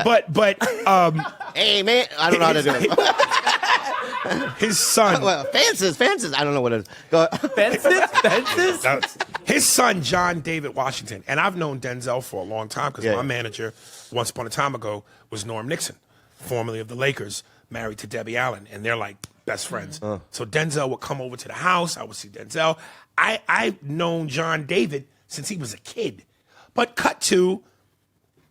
Hey, man, I don't know how to do it. His son. Well, fences. I don't know what it is. Go. Fences? His son, John David Washington, and I've known Denzel for a long time because my manager, once upon a time ago, was Norm Nixon, formerly of the Lakers, married to Debbie Allen, and they're like best friends. So Denzel would come over to the house. I would see Denzel. I've known John David since he was a kid. But cut to,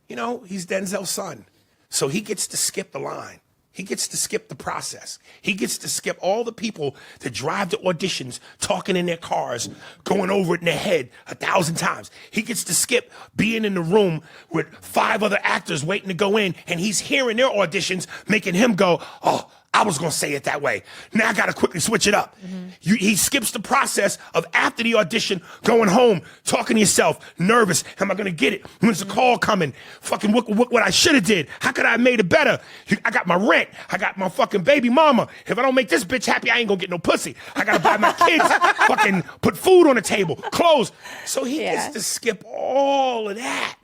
he's Denzel's son. So he gets to skip the line. He gets to skip the process. He gets to skip all the people that drive to auditions, talking in their cars, going over it in their head 1,000 times. He gets to skip being in the room with 5 other actors waiting to go in, and he's hearing their auditions, making him go, oh, I was going to say it that way. Now I got to quickly switch it up. He skips the process of after the audition, going home, talking to yourself, nervous. Am I going to get it? When's the call coming? Fucking what I should have did. How could I have made it better? I got my rent. I got my fucking baby mama. If I don't make this bitch happy, I ain't going to get no pussy. I got to buy my kids, fucking put food on the table, clothes. So he gets to skip all of that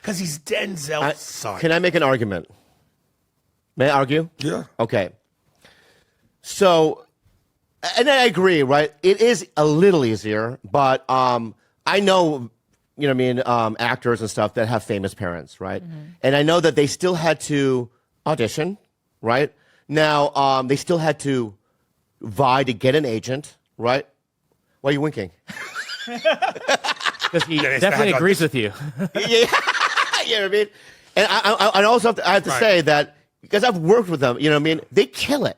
because he's Denzel's son. Can I make an argument? May I argue? Yeah. Okay. So, and I agree, right? It is a little easier, but I know, actors and stuff that have famous parents, right? And I know that they still had to audition, right? Now, they still had to vie to get an agent, right? Why are you winking? Because he definitely agrees with you. Yeah, you know what I mean? And I also have to say that, because I've worked with them, they kill it.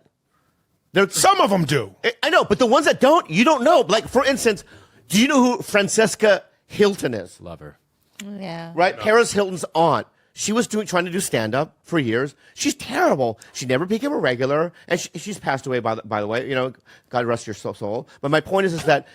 Some of them do. I know, but the ones that don't, you don't know. Like, for instance, do you know who Francesca Hilton is? Love her. Yeah. Right? Paris Hilton's aunt. She was trying to do stand-up for years. She's terrible. She never became a regular, and she's passed away, by the way. God rest your soul. But my point is that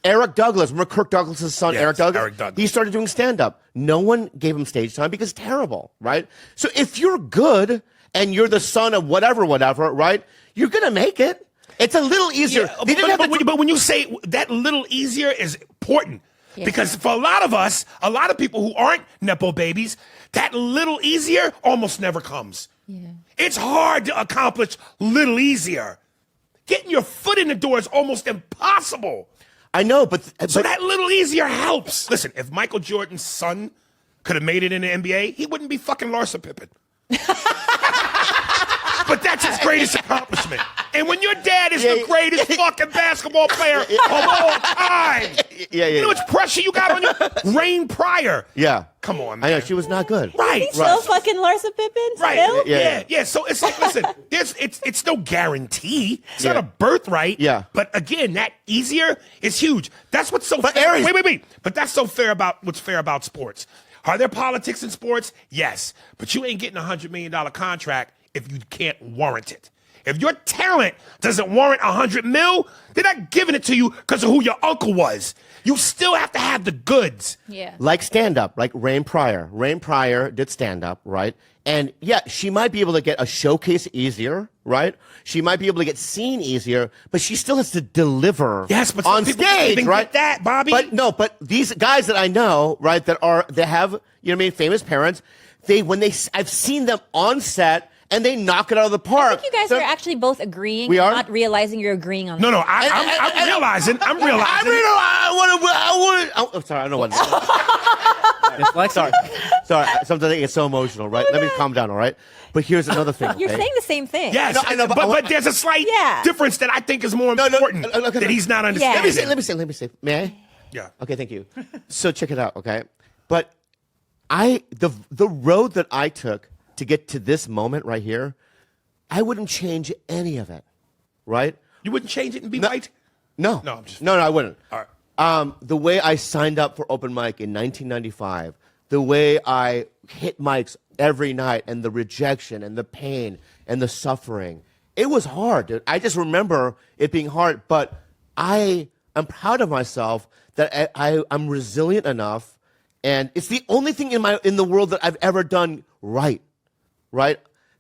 Eric Douglas, remember Kirk Douglas' son, Yes, Eric Douglas? Eric Douglas. He started doing stand-up. No one gave him stage time because it's terrible, right? So if you're good and you're the son of whatever, right, you're going to make it. It's a little easier. Yeah, but when you say that little easier is important. Yeah. Because for a lot of people who aren't Nepo babies, that little easier almost never comes. Yeah. It's hard to accomplish little easier. Getting your foot in the door is almost impossible. I know, but so that little easier helps. Listen, if Michael Jordan's son could have made it in the NBA, he wouldn't be fucking Larsa Pippen. But that's his greatest accomplishment. And when your dad is the greatest fucking basketball player of all time, you know how much pressure you got on you? Rain Pryor. Yeah. Come on, man. I know, she was not good. Right. He's still fucking Larsa Pippen? Right. Still? Yeah. So it's like, listen, it's no guarantee. It's not a birthright. Yeah. But again, that easier is huge. That's what's so But fair. Aries- Wait. But that's so fair about what's fair about sports. Are there politics in sports? Yes. But you ain't getting a $100 million contract if you can't warrant it. If your talent doesn't warrant $100 million, they're not giving it to you because of who your uncle was. You still have to have the goods. Yeah. Like stand-up, like Rain Pryor. Rain Pryor did stand-up, right? And yeah, she might be able to get a showcase easier, right? She might be able to get seen easier, but she still has to deliver but on people stage, even right? get that, Bobby. But these guys that I know, right, that have, famous parents, I've seen them on set, and they knock it out of the park. I think you guys are actually both agreeing. We are? Not realizing you're agreeing on No, I'm realizing. I'm realizing. I want to. Sorry, I don't know what. Sorry. Sometimes I get so emotional, right? Let me calm down, all right? But here's another thing. You're okay? saying the same thing. Yes, I know, but there's a slight difference that I think is more important that he's not understanding. Yeah. Let me say. May I? Yeah. Okay, thank you. So check it out, okay? But the road that I took to get to this moment right here, I wouldn't change any of it, right? You wouldn't change it and be white? No. No, I'm just... No, I wouldn't. All right. The way I signed up for open mic in 1995, the way I hit mics every night, and the rejection and the pain and the suffering, it was hard, dude. I just remember it being hard, but I am proud of myself that I'm resilient enough, and it's the only thing in the world that I've ever done right.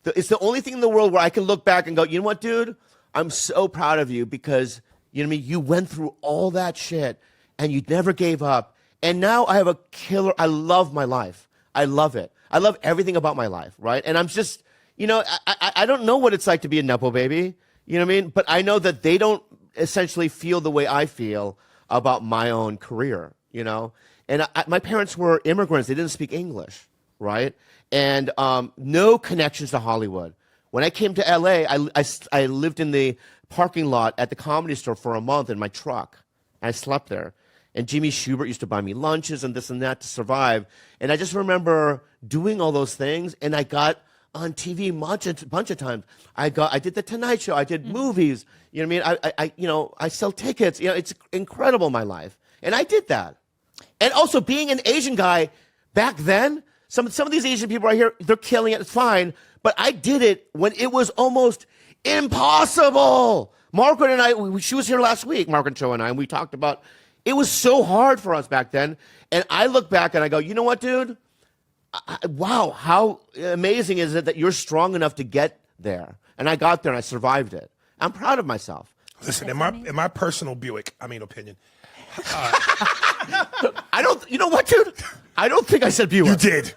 It's the only thing in the world where I can look back and go, you know what, dude? I'm so proud of you because, you know what I mean? You went through all that shit and you never gave up. And now I have a killer. I love my life. I love it. I love everything about my life, right? And I'm just, I don't know what it's like to be a Nepo baby. You know what I mean? But I know that they don't essentially feel the way I feel about my own career, And my parents were immigrants. They didn't speak English, right? And no connections to Hollywood. When I came to LA, I lived in the parking lot at the Comedy Store for a month in my truck. I slept there. And Jimmy Schubert used to buy me lunches and this and that to survive. And I just remember doing all those things, and I got on TV a bunch of times. I did the Tonight Show. I did movies. You know what I mean? I sell tickets. It's incredible, my life. And I did that. And also being an Asian guy back then, some of these Asian people right here, they're killing it. It's fine. But I did it when it was almost impossible. Margaret and I, she was here last week, Margaret Cho and I, and we talked about it was so hard for us back then. And I look back and I go, you know what, dude? Wow, how amazing is it that you're strong enough to get there? And I got there and I survived it. I'm proud of myself. Listen, in my personal opinion, I don't, you know what, dude? I don't think I said Buick. you did.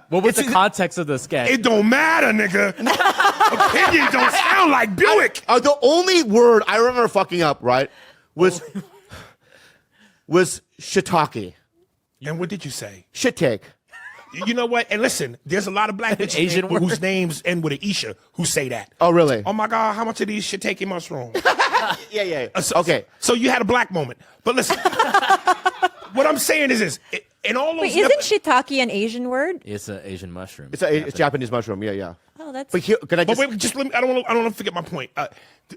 What was the context of the sketch? It don't matter, nigga. Opinion don't sound like Buick. The only word I remember fucking up, right, was shiitake. And what did you say? Shit take. You know what? And listen, there's a lot of black bitches Asian word. whose names end with an Isha who say that. Oh, really? Oh my God, how much of these shit taking mushrooms? Yeah. Okay. So you had a black moment. But listen, what I'm saying is this. In all those Wait, isn't shiitake an Asian word? It's an Asian mushroom. It's Japanese mushroom. Yeah. Oh, that's. But here, can I But just? wait, just let me, I don't want to forget my point.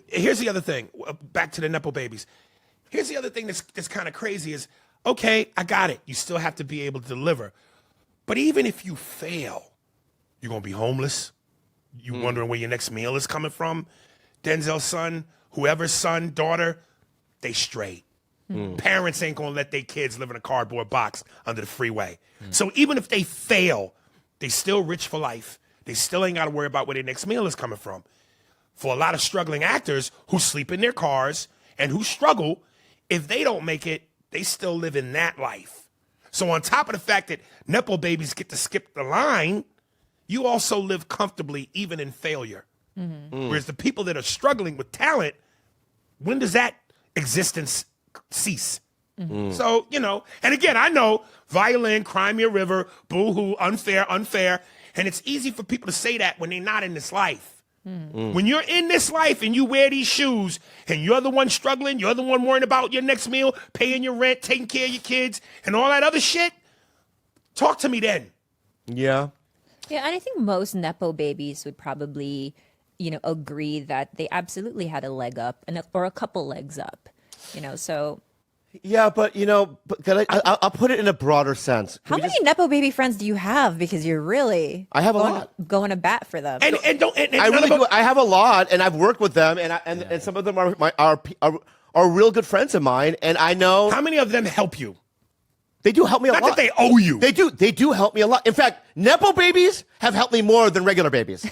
Here's the other thing. Back to the Nepo babies. Here's the other thing that's kind of crazy is, okay, I got it. You still have to be able to deliver. But even if you fail, you're going to be homeless. You wondering where your next meal is coming from. Denzel's son, whoever's son, daughter, they straight. Parents ain't going to let their kids live in a cardboard box under the freeway. So even if they fail, they still rich for life. They still ain't got to worry about where their next meal is coming from. For a lot of struggling actors who sleep in their cars and who struggle, if they don't make it, they still live in that life. So on top of the fact that Nepo babies get to skip the line, you also live comfortably even in failure. Whereas the people that are struggling with talent, when does that existence cease? So, and again, I know violin, Cry Me a River, boo-hoo, unfair. And it's easy for people to say that when they're not in this life. When you're in this life and you wear these shoes and you're the one struggling, you're the one worrying about your next meal, paying your rent, taking care of your kids, and all that other shit, talk to me then. Yeah. Yeah, and I think most Nepo babies would probably, agree that they absolutely had a leg up or a couple legs up, so. Yeah, but I'll put it in a broader sense. How many Nepo baby friends do you have? Because you're really I have a lot. Going to bat for them. And I really do. I have a lot, and I've worked with them, and some of them are real good friends of mine, and I know how many of them help you? They do help me a lot. Not that they owe you. They do help me a lot. In fact, Nepo babies have helped me more than regular babies.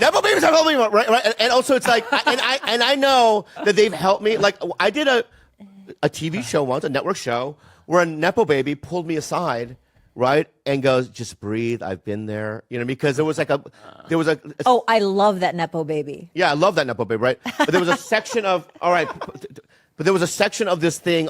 Nepo babies have helped me more, right? And also it's like, and I know that they've helped me. Like I did a TV show once, a network show, where a Nepo baby pulled me aside, right, and goes, "Just breathe. I've been there," because there was a Oh, I love that Nepo baby. Yeah, I love that Nepo baby, right? But there was a section of But there was a section of this thing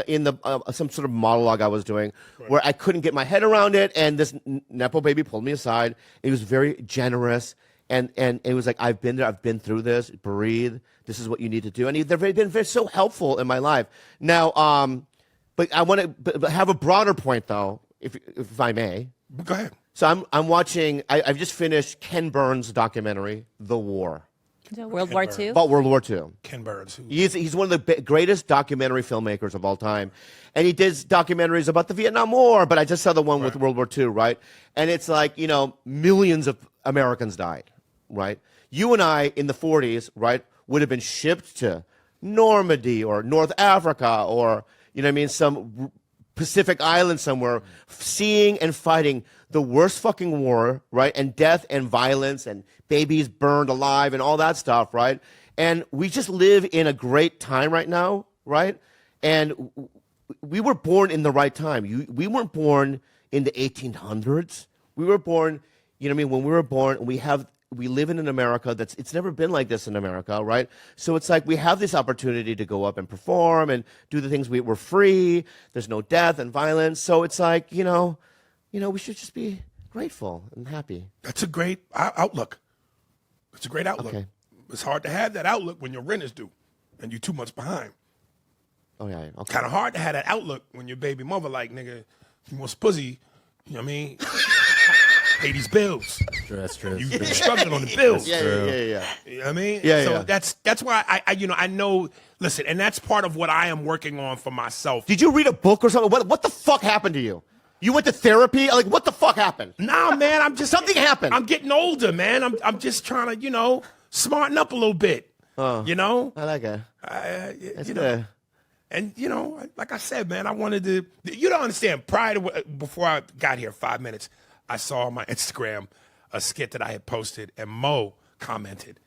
in some sort of monologue I was doing where I couldn't get my head around it, and this Nepo baby pulled me aside. He was very generous, and it was like, I've been there, I've been through this. Breathe. This is what you need to do, and they've been very so helpful in my life. Now, but I want to have a broader point though, if I may. Go ahead. So I'm watching. I've just finished Ken Burns' documentary, The War. World War II? About World War II. Ken Burns. He's one of the greatest documentary filmmakers of all time. And he did documentaries about the Vietnam War, but I just saw the one with World War II, right? And it's like, millions of Americans died, right? You and I in the 40s, right, would have been shipped to Normandy or North Africa or, some Pacific island somewhere, seeing and fighting the worst fucking war, right? And death and violence and babies burned alive and all that stuff, right? And we just live in a great time right now, right? And we were born in the right time. We weren't born in the 1800s. We were born, you know what I mean? When we were born, we live in an America it's never been like this in America, right? So it's like we have this opportunity to go up and perform and do the things we're free. There's no death and violence. So it's like, we should just be grateful and happy. That's a great outlook. It's a great outlook. Okay. It's hard to have that outlook when your rent is due and you're 2 months behind. Oh, yeah. Okay. Kind of hard to have that outlook when your baby mother like, nigga, you want pussy, you know what I mean? Pay these bills. Sure, that's true. You've been struggling on the bills. Yeah. You know what I mean? Yeah, so yeah. that's why I know, listen, and that's part of what I am working on for myself. Did you read a book or something? What the fuck happened to you? You went to therapy? Like, what the fuck happened? Nah, man, Something happened. I'm getting older, man. I'm just trying to, smarten up a little bit. I like it. And like I said, man, I wanted to. You don't understand. Before I got here, 5 minutes, I saw on my Instagram a skit that I had posted, and Mo commented,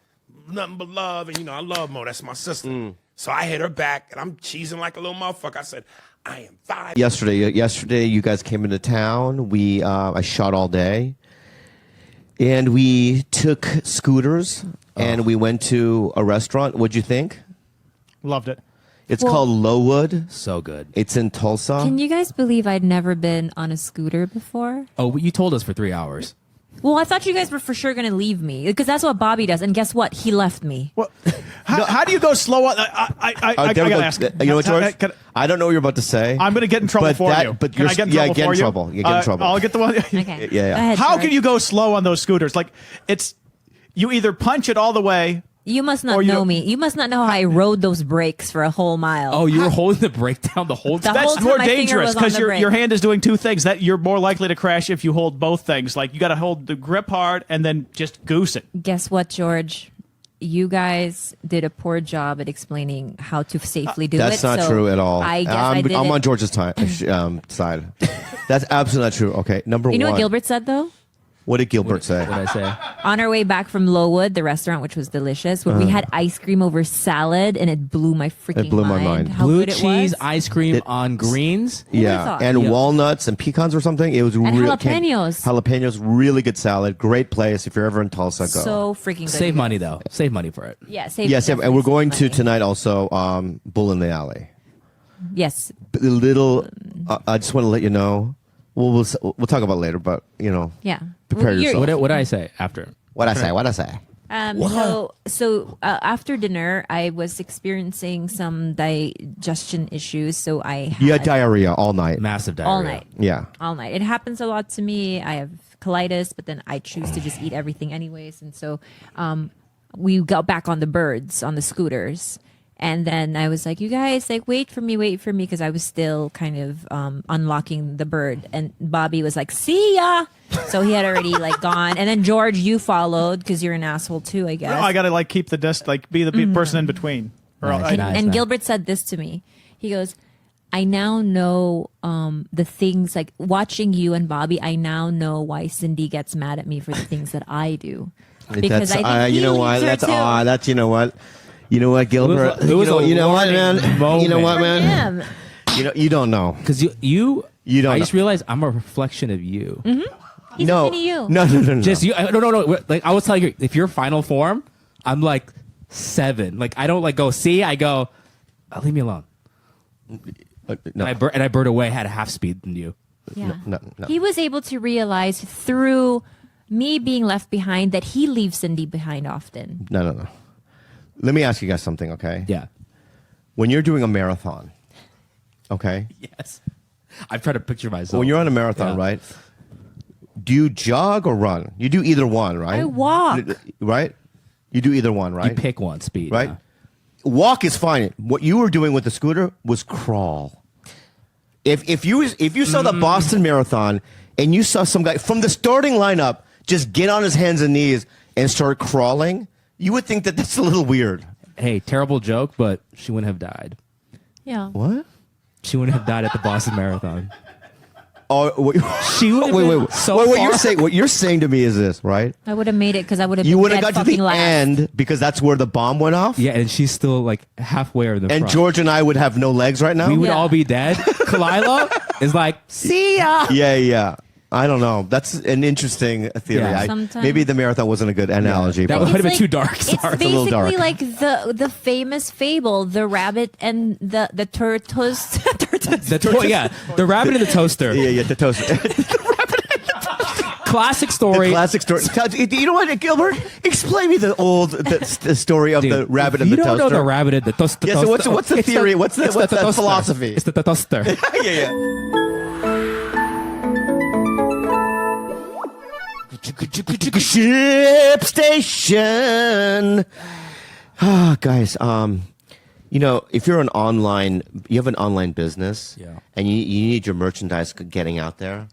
"Nothing but love." And I love Mo. That's my sister. So I hit her back, and I'm cheesing like a little motherfucker. I said, "I am 5." Yesterday, you guys came into town. I shot all day, and we took scooters and we went to a restaurant. What'd you think? Loved it. It's called Lowood. So good. It's in Tulsa. Can you guys believe I'd never been on a scooter before? Oh, you told us for 3 hours. Well, I thought you guys were for sure going to leave me because that's what Bobby does. And guess what? He left me. Well, how do you go slow on? I gotta ask. You know what, George? I don't know what you're about to say. I'm going to get in trouble for you. But Can I get in trouble get for in you? trouble. You get in trouble. I'll get the one. Okay. Yeah. Go ahead, How George. can you go slow on those scooters? Like you either punch it all the way. You must not Or you- know me. You must not know how I rode those brakes for a whole mile. Oh, you were holding the brake down the whole The time? whole That's time more my finger dangerous was on because the your brake. hand is doing two things. That you're more likely to crash if you hold both things. Like you got to hold the grip hard and then just goose it. Guess what, George? You guys did a poor job at explaining how to safely do it. That's not so true at all. I guess I did I'm it. on George's side. That's absolutely not true. Okay, number You know one. what Gilbert said, though? What did Gilbert say? What did I say? On our way back from Lowood, the restaurant, which was delicious, when we had ice cream over salad, and it blew my freaking blew my mind. How Blue good it cheese was. ice cream on greens? would've Yeah, thought? and Yeah. walnuts and pecans or something. It was jalapenos. Jalapenos, really good salad. Great place. If you're ever in Tulsa, go. So freaking good. Save money, though. Save money for it. Yeah, save. Yes, and definitely we're going save to money. tonight also Bull in the Alley. Yes. A little. I just want to let you know. We'll talk about it later, but Yeah. Prepare You're- yourself. What did I say after? What I say. So after dinner, I was experiencing some digestion issues. So I You had had diarrhea all night. Massive diarrhea. all night. Yeah. All night. It happens a lot to me. I have colitis, but then I choose to just eat everything anyways. And so we got back on the scooters. And then I was like, you guys, like, wait for me, because I was still kind of unlocking the bird. And Bobby was like, see ya. So he had already like gone. And then George, you followed because you're an asshole too, I guess. No, I got to keep the desk, be the person in between. Or Nice, I- nice. And Gilbert said this to me. He goes, I now know the things, like watching you and Bobby, I now know why Cindy gets mad at me for the things that I do. Because I think he you know what? leaves her That's too. odd. That's You know what, Gilbert? It was a you know what, learning man? moment. You know what, man? Him. You don't know. Because You don't I know. just realized I'm a reflection of you. He's no. a mini you. No. Just you. No. Like I was telling you, if you're final form, I'm like 7. Like I don't go. See, I go. Oh, leave me alone. No. And I bird away had a half speed than you. Yeah. No. He was able to realize through me being left behind that he leaves Cindy behind often. No. Let me ask you guys something, okay? Yeah. When you're doing a marathon, okay? Yes. I've tried to picture myself. When you're on a marathon, Yeah. right? Do you jog or run? You do either one, right? I walk. Right? You do either one, You right? pick one speed. Right? Yeah. Walk is fine. What you were doing with the scooter was crawl. If you saw the Boston Marathon and you saw some guy from the starting lineup just get on his hands and knees and start crawling, you would think that that's a little weird. Hey, terrible joke, but she wouldn't have died. Yeah. What? She wouldn't have died at the Boston Marathon. She would have wait, been wait. so What far. you're saying to me is this, right? I would have made it because I would have. You been would have dead got to the fucking last. end because that's where the bomb went off. Yeah, and she's still like halfway or the And front. George and I would have no legs right now. we would Yeah. all be dead. Kalila is like, see ya. Yeah. I don't know. That's an interesting theory. Yeah. Sometimes- Maybe the marathon wasn't a good analogy. That but would have been It's too dark. It's Sorry. a little basically dark. like the famous fable, the rabbit and the tortoise. The rabbit in the toaster. yeah, the toast. Classic story. Classic story. You know what, Gilbert? Explain me the story of Dude, the rabbit if and the you don't toaster. know the rabbit in the toaster. Yeah, so what's the theory? What's the toaster. philosophy? It's the toaster. yeah. Ship station. Guys, you know, if you're you have an online business, Yeah. and you need your merchandise getting out there,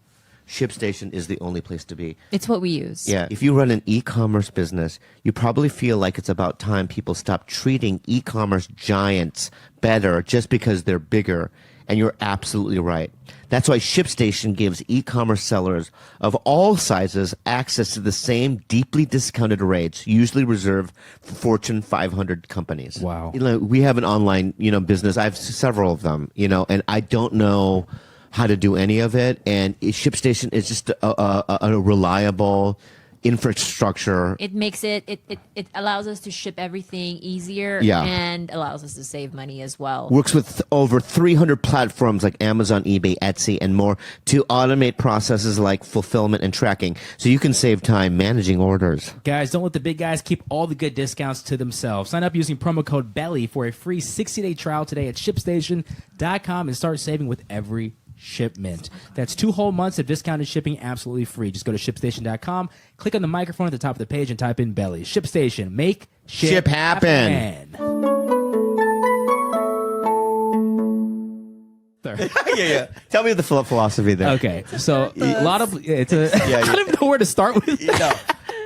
ShipStation is the only place to be. It's what we use. Yeah, if you run an e-commerce business, you probably feel like it's about time people stop treating e-commerce giants better just because they're bigger. And you're absolutely right. That's why ShipStation gives e-commerce sellers of all sizes access to the same deeply discounted rates, usually reserved for Fortune 500 companies. Wow. You know, we have an online, business. I have several of them, and I don't know how to do any of it. And ShipStation is just a reliable infrastructure. It makes it allows us to ship everything easier Yeah. and allows us to save money as well. Works with over 300 platforms like Amazon, eBay, Etsy, and more to automate processes like fulfillment and tracking, so you can save time managing orders. Guys, don't let the big guys keep all the good discounts to themselves. Sign up using promo code BELLY for a free 60-day trial today at ShipStation.com and start saving with every shipment. That's 2 whole months of discounted shipping absolutely free. Just go to ShipStation.com, click on the microphone at the top of the page, and type in BELLY. ShipStation. Make Ship happen. yeah. Tell me the philosophy there. Okay, so a lot of I don't even know where to start with.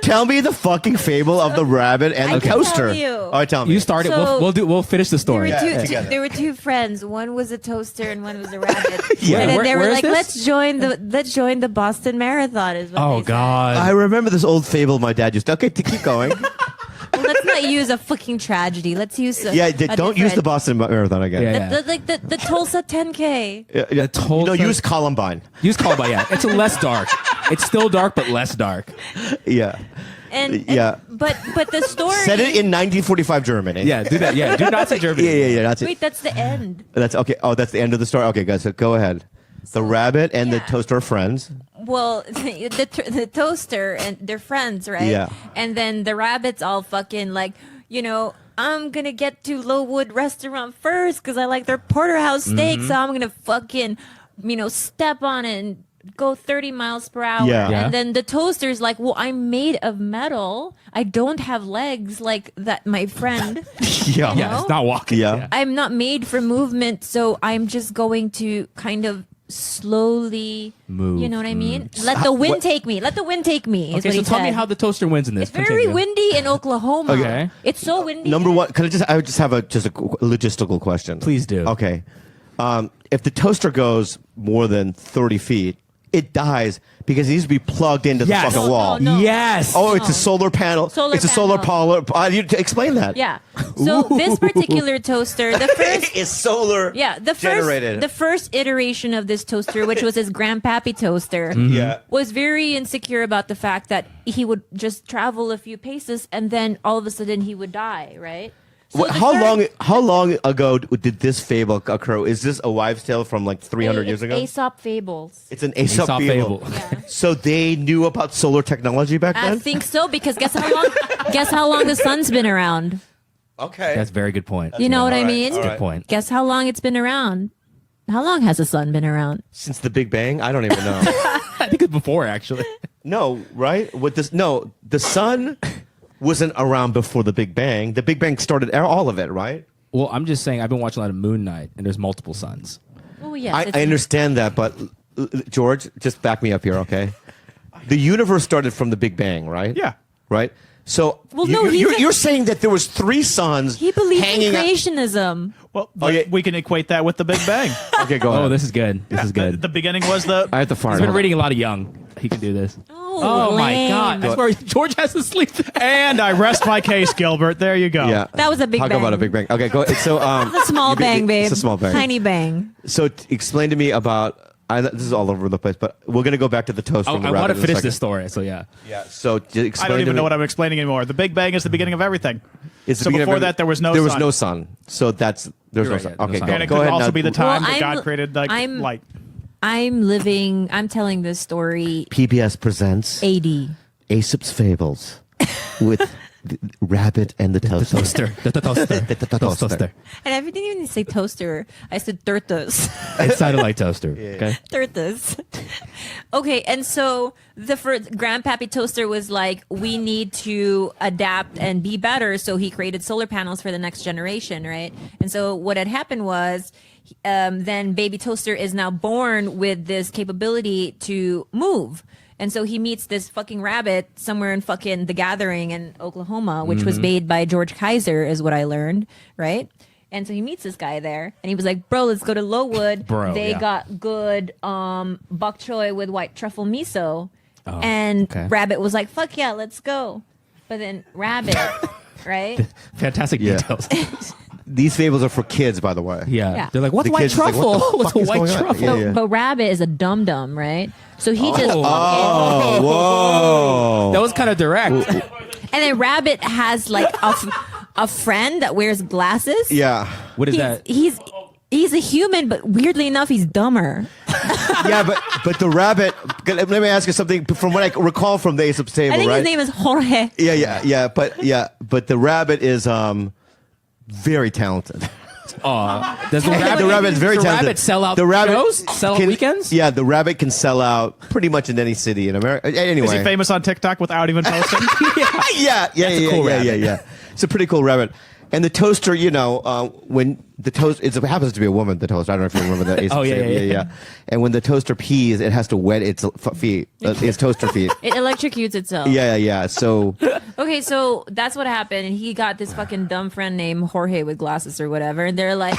Tell me the fucking fable of the rabbit and the can tell toaster. you. All right, tell me. You started. So- We'll finish the story. together. There were two friends. One was a toaster and one was a rabbit. Yeah. And then they Where were is like, this? let's join the Boston Marathon. Is what Oh they said. God. I remember this old fable my dad used to. Okay, keep going. Well, let's not use a fucking tragedy. Let's use Don't use the Boston Marathon again. Yeah. the Tulsa 10K. Yeah, Tulsa- use Columbine. Use Columbine. Yeah, it's less dark. It's still dark, but less dark. Yeah. Yeah. But the story. Set it in 1945 Germany. Yeah, do that. Yeah, do not say Germany. Yeah. That's it. Wait, that's the end. That's okay. Oh, that's the end of the story. Okay, guys, so go ahead. The rabbit and the yeah. toaster are friends. Well, the toaster and their friends, right? Yeah. And then the rabbit's all fucking like, I'm gonna get to Lowwood Restaurant first because I like their porterhouse steak, so I'm gonna fucking, step on it and go 30 miles per hour. Yeah. Yeah. And then the toaster's like, well, I'm made of metal. I don't have legs like that, my friend. Yeah. Yeah, it's not walking. Yeah. I'm not made for movement, so I'm just going to kind of slowly Move. You know what I mean? Let the wind take me. Let the wind take me. Is Okay, what so he tell said. me how the toaster wins in this. It's very Continue. windy in Oklahoma. Okay. It's so windy. Number one, I would just have a logistical question. Please do. Okay. If the toaster goes more than 30 feet, it dies because it needs to be plugged into the Yes. fucking No, wall. no. Yes. Oh, it's a solar panel. Solar it's a solar panel. power. Explain that. Yeah. So this particular toaster, the first It's solar. generated. the first iteration of this toaster, which was his grandpappy toaster, Yeah. was very insecure about the fact that he would just travel a few paces and then all of a sudden he would die, right? So the How long ago did this fable occur? Is this a wives' tale from like 300 years ago? Aesop fables. It's an Aesop Aesop fable. fable. So they knew about solar technology back I then. think so because guess how long the sun's been around? Okay. That's a very good point. You know what I All right, mean? all Good right. point. Guess how long it's been around? How long has the sun been around? Since the Big Bang, I don't even know. I think it's before actually. No, right? With this, no, the sun wasn't around before the Big Bang. The Big Bang started all of it, right? Well, I'm just saying I've been watching a lot of Moon Knight, and there's multiple suns. Oh yes, I understand that, but George, just back me up here, okay? The universe started from the Big Bang, right? Yeah. right? So Well, no, he's you're saying that there was 3 suns. He believes in hanging out- creationism. Well, Okay. we can equate that with the Big Bang. Okay, go ahead. Oh, this is good. This is good. The beginning was the. I have to fart. He's been Hold on. reading a lot of Young. He can do this. Oh, my lame. God! That's where George has to sleep. And I rest my case, Gilbert. There you go. Yeah, That was a big Talk bang. about a big bang. Okay, go. So It's a small bang, babe. It's a small bang. Tiny bang. So explain to me about. This is all over the place, but we're gonna go back to the toaster. Oh, and the I want rabbit to in a finish second. this story. So yeah. Yeah. So explain I don't to even me- know what I'm explaining anymore. The Big Bang is the beginning of everything. It's the So beginning of before every- that, there was no There was sun. no sun. So there's You're no right, sun. yeah, no Okay, sun. go, And it go could ahead. also now. be the time Well, that I'm- God created I'm- light. I'm telling this story PBS presents 80. Aesop's Fables with the rabbit and the toaster. The toaster. The toaster. And I didn't even say toaster. I said turtus. It sounded like toaster. Okay. Turtus. Okay, and so the first Grandpappy Toaster was like, we need to adapt and be better. So he created solar panels for the next generation, right? And so what had happened was, then Baby Toaster is now born with this capability to move. And so he meets this fucking rabbit somewhere in fucking The Gathering in Oklahoma, which was made by George Kaiser, is what I learned, right? And so he meets this guy there, and he was like, "Bro, let's go to Lowood. Bro, they yeah. got good bok choy with white truffle miso." Oh, and okay. Rabbit was like, "Fuck yeah, let's go." But then Rabbit, right? Yeah. Fantastic details. These fables are for kids, by the way. Yeah. Yeah. They're like, what's The white kids is like, truffle? what the What's fuck a is white going on? truffle? Yeah, yeah. But Rabbit is a dum dum, right? So he just fucking, Oh, whoa. That was kind of direct. and then Rabbit has like a friend that wears glasses. Yeah. What is He's, that? he's a human, but weirdly enough, he's dumber. Yeah, but the rabbit. Let me ask you something from what I recall from the Aesop's Fable, I think right? his name is Jorge. But the rabbit is very talented. Does the rabbit, The rabbit's very does the talented. rabbit sell out The rabbit shows? Sell out can- weekends? Yeah, the rabbit can sell out pretty much in any city in America. Anyway, Is he famous on TikTok without even posting? yeah. cool rabbit. It's a pretty cool rabbit. And the toaster, when the toast, it happens to be a woman, the toaster. I don't know if you remember that. Oh, yeah. And when the toaster pees, it has to wet its feet, its toaster feet. It electrocutes itself. Yeah. So, Okay, so that's what happened. And he got this fucking dumb friend named Jorge with glasses or whatever. And they're like,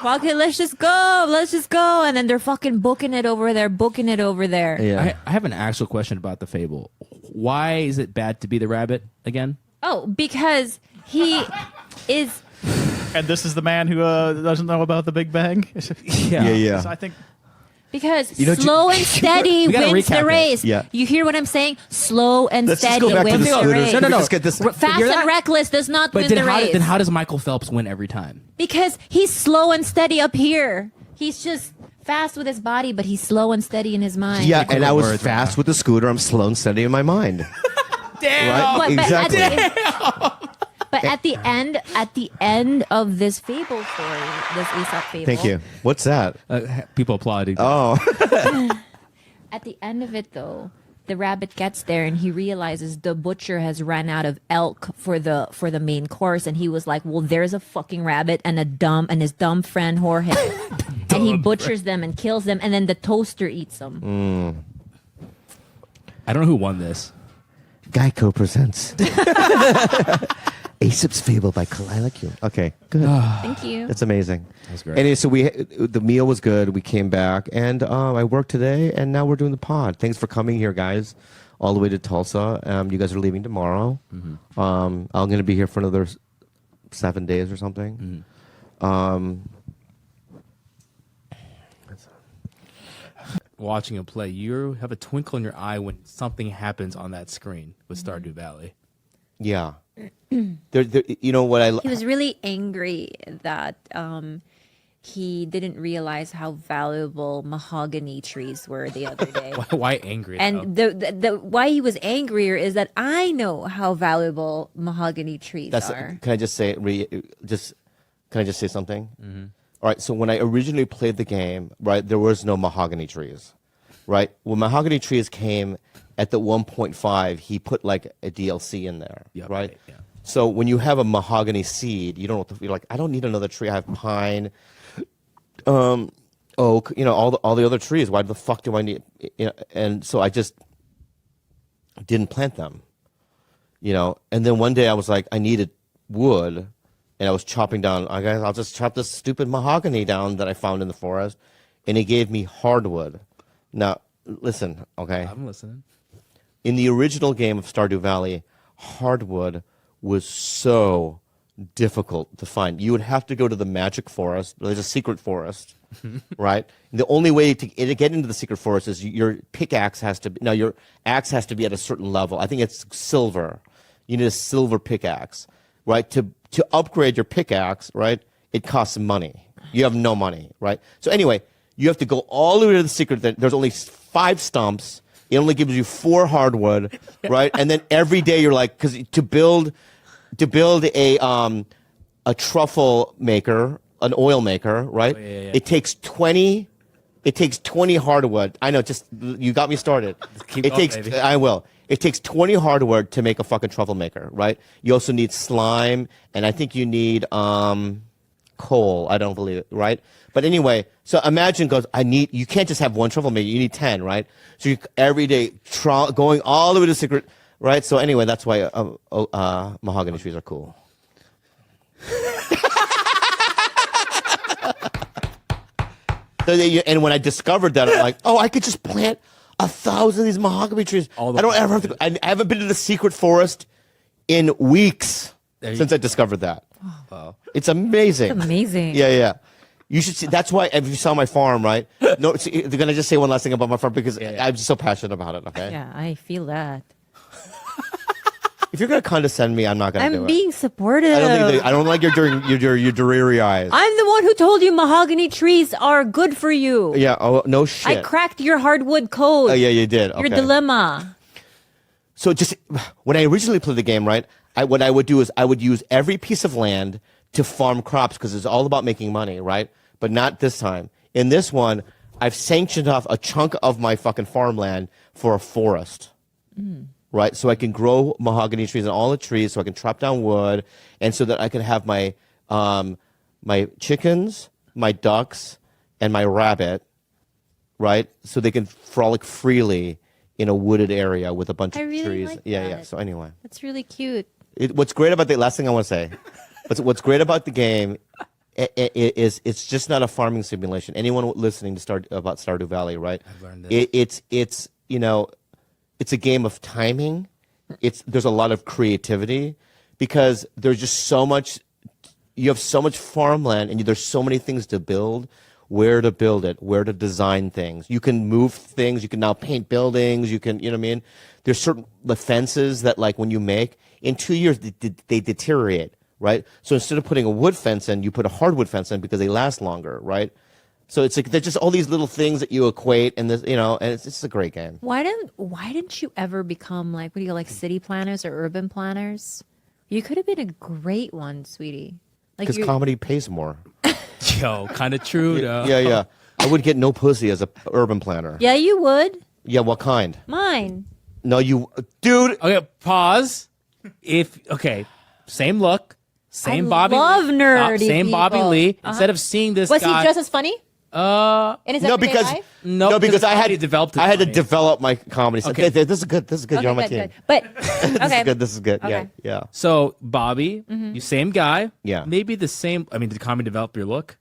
well, okay, let's just go. And then they're fucking booking it over there. yeah. I have an actual question about the fable. Why is it bad to be the rabbit again? Oh, because he is. And this is the man who doesn't know about the Big Bang. Yeah. So I think Because know, slow and steady We gotta wins recap the it. race. Yeah. You hear what I'm saying? Slow and Let's just steady go back to wins the the scooters. race. No. Let's get this. Fast Hear and that? reckless does not But win then the race. then how does Michael Phelps win every time? Because he's slow and steady up here. He's just fast with his body, but he's slow and steady in his mind. Yeah, and I was words, fast with the scooter. I'm slow and steady in my mind. Damn. Right? Exactly. But at the end of this fable story, this Aesop fable. Thank you. What's that? People applauded. Oh, At the end of it, though, the rabbit gets there and he realizes the butcher has run out of elk for the main course, and he was like, "Well, there's a fucking rabbit and his dumb friend Jorge," and he butchers them and kills them, and then the toaster eats them. I don't know who won this. Geico presents Aesop's Fable by Kalila Q. Okay, good. Thank you. That's amazing. That's great. Anyway, so the meal was good. We came back, and I worked today, and now we're doing the pod. Thanks for coming here, guys, all the way to Tulsa. You guys are leaving tomorrow. I'm going to be here for another 7 days or something. Watching him play, you have a twinkle in your eye when something happens on that screen with Stardew Valley. Yeah. You know what I? He was really angry that he didn't realize how valuable mahogany trees were the other day. Why angry? though? And the why he was angrier is that I know how valuable mahogany trees are. Can I just say Can I just say something? All right. So when I originally played the game, right, there was no mahogany trees, right? When mahogany trees came at the 1.5, he put like a DLC in there, Yeah, right? yeah. So when you have a mahogany seed, you don't know what you're like. I don't need another tree. I have pine, oak, all the other trees. Why the fuck do I need? And so I just didn't plant them. you know. And then one day I was like, I needed wood, and I was chopping down. I guess I'll just chop this stupid mahogany down that I found in the forest, and it gave me hardwood. Now, listen, okay? I'm listening. In the original game of Stardew Valley, hardwood was so difficult to find. You would have to go to the magic forest. There's a secret forest, right? And the only way to get into the secret forest is your pickaxe has to be, no, your axe has to be at a certain level. I think it's silver. You need a silver pickaxe, right? To upgrade your pickaxe, right? It costs money. You have no money, right? So anyway, you have to go all the way to the secret. There's only 5 stumps. It only gives you 4 hardwood, right? And then every day you're like, because to build a truffle maker, an oil maker, right? It takes 20 hardwood. I know, just you got me started. Keep going, baby. I will. It takes 20 hardwood to make a fucking truffle maker, right? You also need slime, and I think you need coal. I don't believe it, right? But anyway, so imagine you can't just have one truffle maker. You need 10, right? So you every day going all the way to secret. Right, so anyway, that's why mahogany trees are cool. And when I discovered that, I'm like, oh, I could just plant 1,000 of these mahogany trees. I don't ever have to. I haven't been to the secret forest in weeks since I discovered that. Wow. It's amazing. It's amazing. Yeah. You should see. That's why if you saw my farm, right? No, they're gonna just say one last thing about my farm because I'm just so passionate about it. Okay. Yeah, I feel that. If you're gonna condescend me, I'm not gonna do it. I'm being supportive. I don't like your dreary eyes. I'm the one who told you mahogany trees are good for you. Yeah. Oh no shit. I cracked your hardwood code. Oh yeah, you did. Your Okay. dilemma. So just when I originally played the game, right? What I would do is I would use every piece of land to farm crops because it's all about making money, right? But not this time. In this one, I've sanctioned off a chunk of my fucking farmland for a forest. Right, so I can grow mahogany trees and all the trees, so I can chop down wood, and so that I can have my my chickens, my ducks, and my rabbit, right? So they can frolic freely in a wooded area with a bunch I of really trees. like Yeah. that. So anyway, That's really cute. what's great about the last thing I want to say, what's great about the game is it's just not a farming simulation. Anyone listening to about Stardew Valley, right? I've learned this. It's you know. It's a game of timing. There's a lot of creativity because there's just so much. You have so much farmland, and there's so many things to build. Where to build it? Where to design things? You can move things. You can now paint buildings. You can, you know what I mean? There's certain the fences that, like, when you make in 2 years they deteriorate, right? So instead of putting a wood fence in, you put a hardwood fence in because they last longer, right? So it's like there's just all these little things that you equate, and this, you know, and it's a great game. Why didn't you ever become like, what do you like, city planners or urban planners? You could have been a great one, sweetie. Like Because comedy pays more. Yo, kind of true, though. Yeah. I would get no pussy as a urban planner. Yeah, you would. Yeah, what kind? Mine. No, dude. Okay, pause. Same look, same I Bobby. love Lee, nerdy same Bobby people. Lee. Instead of seeing this Was guy, he just as funny? In his No, everyday because life? No, because I comedy had developed it I had to for me. develop my comedy. So Okay. this is good. This is good. You're on my team. good. But okay, This is good. Yeah, Okay. yeah. So Bobby, you same guy. Yeah. Maybe the same. I mean, did comedy develop your look?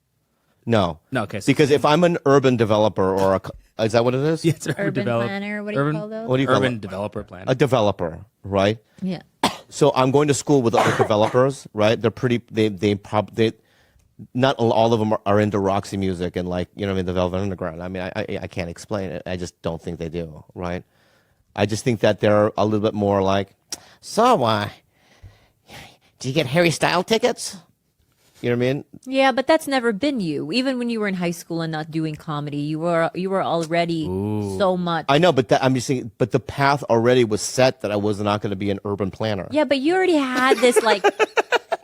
No. No, okay, so- Because if I'm an urban developer or is that what it is? Yeah, it's urban planner. What do you call those? What do you call Urban it? developer plan. A developer, right? Yeah. So I'm going to school with other developers, right? They're pretty. They not all of them are into Roxy music and, like, you know what I mean, the Velvet Underground. I mean, I can't explain it. I just don't think they do, right? I just think that they're a little bit more like, so do you get Harry Style tickets? You know what I mean? Yeah, but that's never been you. Even when you were in high school and not doing comedy, you were already so much. I know, but I'm just saying. But the path already was set that I was not going to be an urban planner. Yeah, but you already had this like.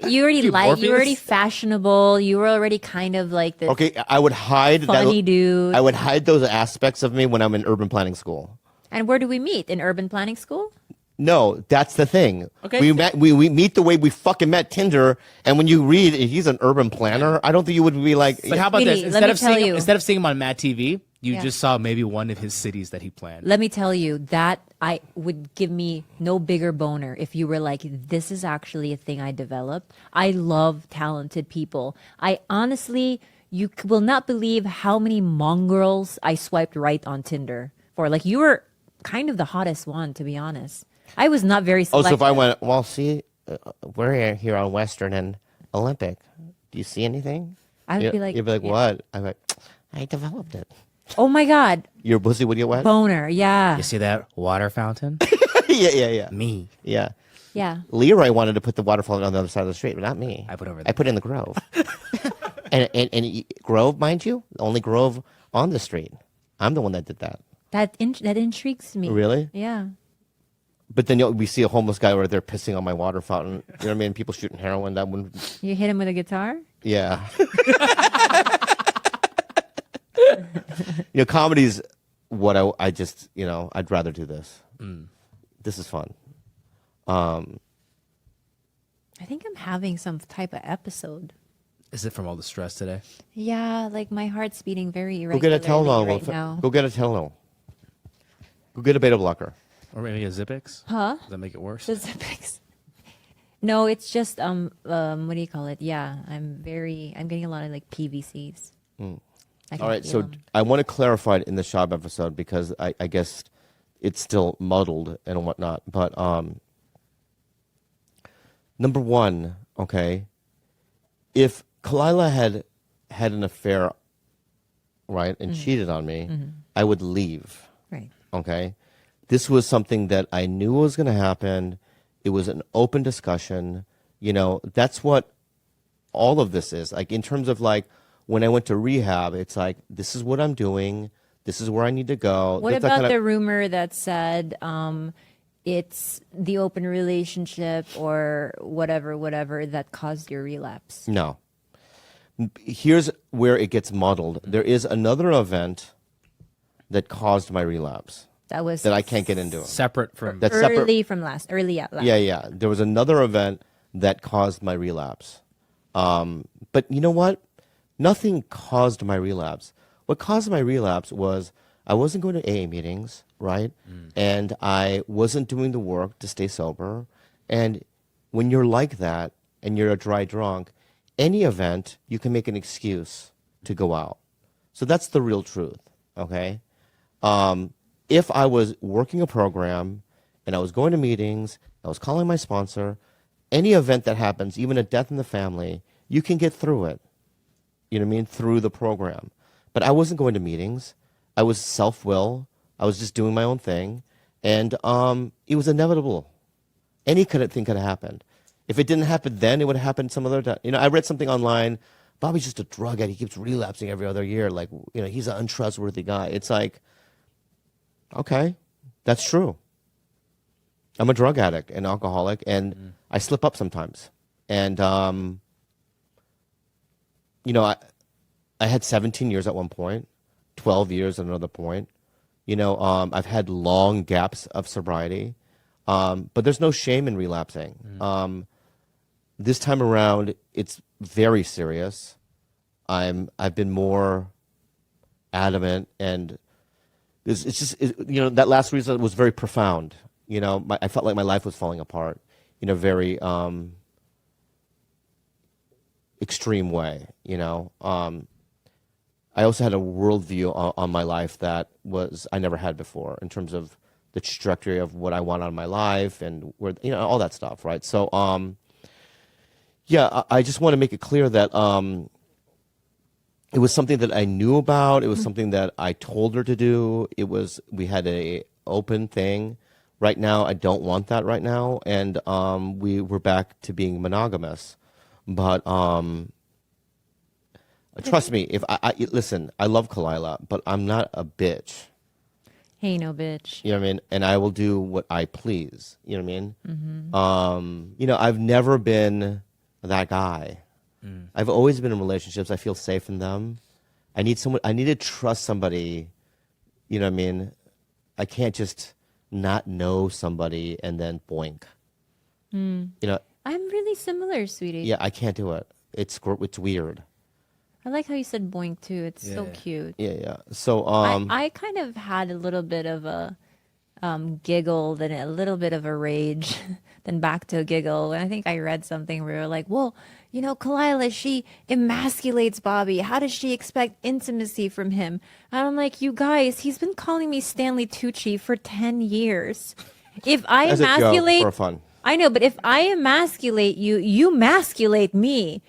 You already you were already fashionable. You were already kind of like this. Okay, I would hide Funny dude. I would hide those aspects of me when I'm in urban planning school. And where do we meet? In urban planning school? No, that's the thing. Okay. We meet the way we fucking met Tinder, and when you read he's an urban planner, I don't think you would be like. But how about this? Sweetie, let me tell you. Instead of seeing him on Mad TV, You Yeah. just saw maybe one of his cities that he planned. Let me tell you that I would give me no bigger boner if you were like, this is actually a thing I developed. I love talented people. I honestly, will not believe how many mongrels I swiped right on Tinder for. Like, you were kind of the hottest one, to be honest. I was not very Oh, selective. so if I went, well, see, we're here on Western and Olympic. Do you see anything? I would be like, you'd be like, yeah. what? I'm like, I developed it. Oh my God, Your pussy would get wet? boner. Yeah. You see that water fountain? Yeah. Me. Yeah. Yeah. Leroy wanted to put the waterfall on the other side of the street, but not me. I put over I there. put in the Grove. and Grove, mind you, the only Grove on the street. I'm the one that did that. That intrigues me. Really? Yeah. But then we see a homeless guy where they're pissing on my water fountain. You know what I mean? People shooting heroin. That one. You hit him with a guitar? Yeah. Comedy's what I just, I'd rather do this. This is fun. I think I'm having some type of episode. Is it from all the stress today? Yeah, like my heart's beating very Go get irregularly a Tylenol. right now. Go get a Tylenol. Go get a beta blocker. Or maybe a Zippix? Huh? Does that make it worse? The Zippix. No, it's just what do you call it? Yeah, I'm getting a lot of like PVCs. I can All right, feel so 'em. I want to clarify it in the shop episode because I guess it's still muddled and whatnot. But number one, okay, if Kalila had an affair, right, and cheated on me, I would leave. Right. Okay, this was something that I knew was going to happen. It was an open discussion. That's what all of this is. Like in terms of like when I went to rehab, it's like this is what I'm doing. This is where I need to go. What That's that about kinda- the rumor that said it's the open relationship or whatever that caused your relapse? No. Here's where it gets muddled. There is another event that caused my relapse That was that I can't get into. Separate from. That's separate. early last. Yeah. There was another event that caused my relapse. But you know what? Nothing caused my relapse. What caused my relapse was I wasn't going to AA meetings, right? And I wasn't doing the work to stay sober. And when you're like that and you're a dry drunk, any event, you can make an excuse to go out. So that's the real truth, okay? If I was working a program and I was going to meetings, I was calling my sponsor, any event that happens, even a death in the family, you can get through it. You know what I mean? Through the program. But I wasn't going to meetings. I was self-will. I was just doing my own thing. And it was inevitable. Any thing could have happened. If it didn't happen then, it would have happened some other time. I read something online. Bobby's just a drug addict. He keeps relapsing every other year. Like, he's an untrustworthy guy. It's like, okay, that's true. I'm a drug addict and alcoholic, and I slip up sometimes. And, I had 17 years at one point, 12 years at another point. I've had long gaps of sobriety, but there's no shame in relapsing. This time around, it's very serious. I've been more adamant, and it's just that last reason was very profound. I felt like my life was falling apart in a very extreme way. I also had a worldview on my life that I never had before in terms of the trajectory of what I want out of my life and where all that stuff, right? So I just want to make it clear that it was something that I knew about. It was something that I told her to do. We had a open thing. Right now, I don't want that right now, and we're back to being monogamous. But trust me, if I listen, I love Kalila, but I'm not a bitch. Hey, no bitch. You know what I mean? And I will do what I please. You know what I mean? I've never been that guy. I've always been in relationships. I feel safe in them. I need to trust somebody. You know what I mean? I can't just not know somebody and then boink. I'm really similar, sweetie. Yeah, I can't do it. It's weird. I like how you said boink too. It's so Yeah. cute. Yeah. So I kind of had a little bit of a giggle, then a little bit of a rage, then back to a giggle. And I think I read something where you're like, well, you know, Kalila, she emasculates Bobby. How does she expect intimacy from him? And I'm like, you guys, he's been calling me Stanley Tucci for 10 years. If I As a joke, emasculate, for fun. I know, but if I emasculate you, you masculate me.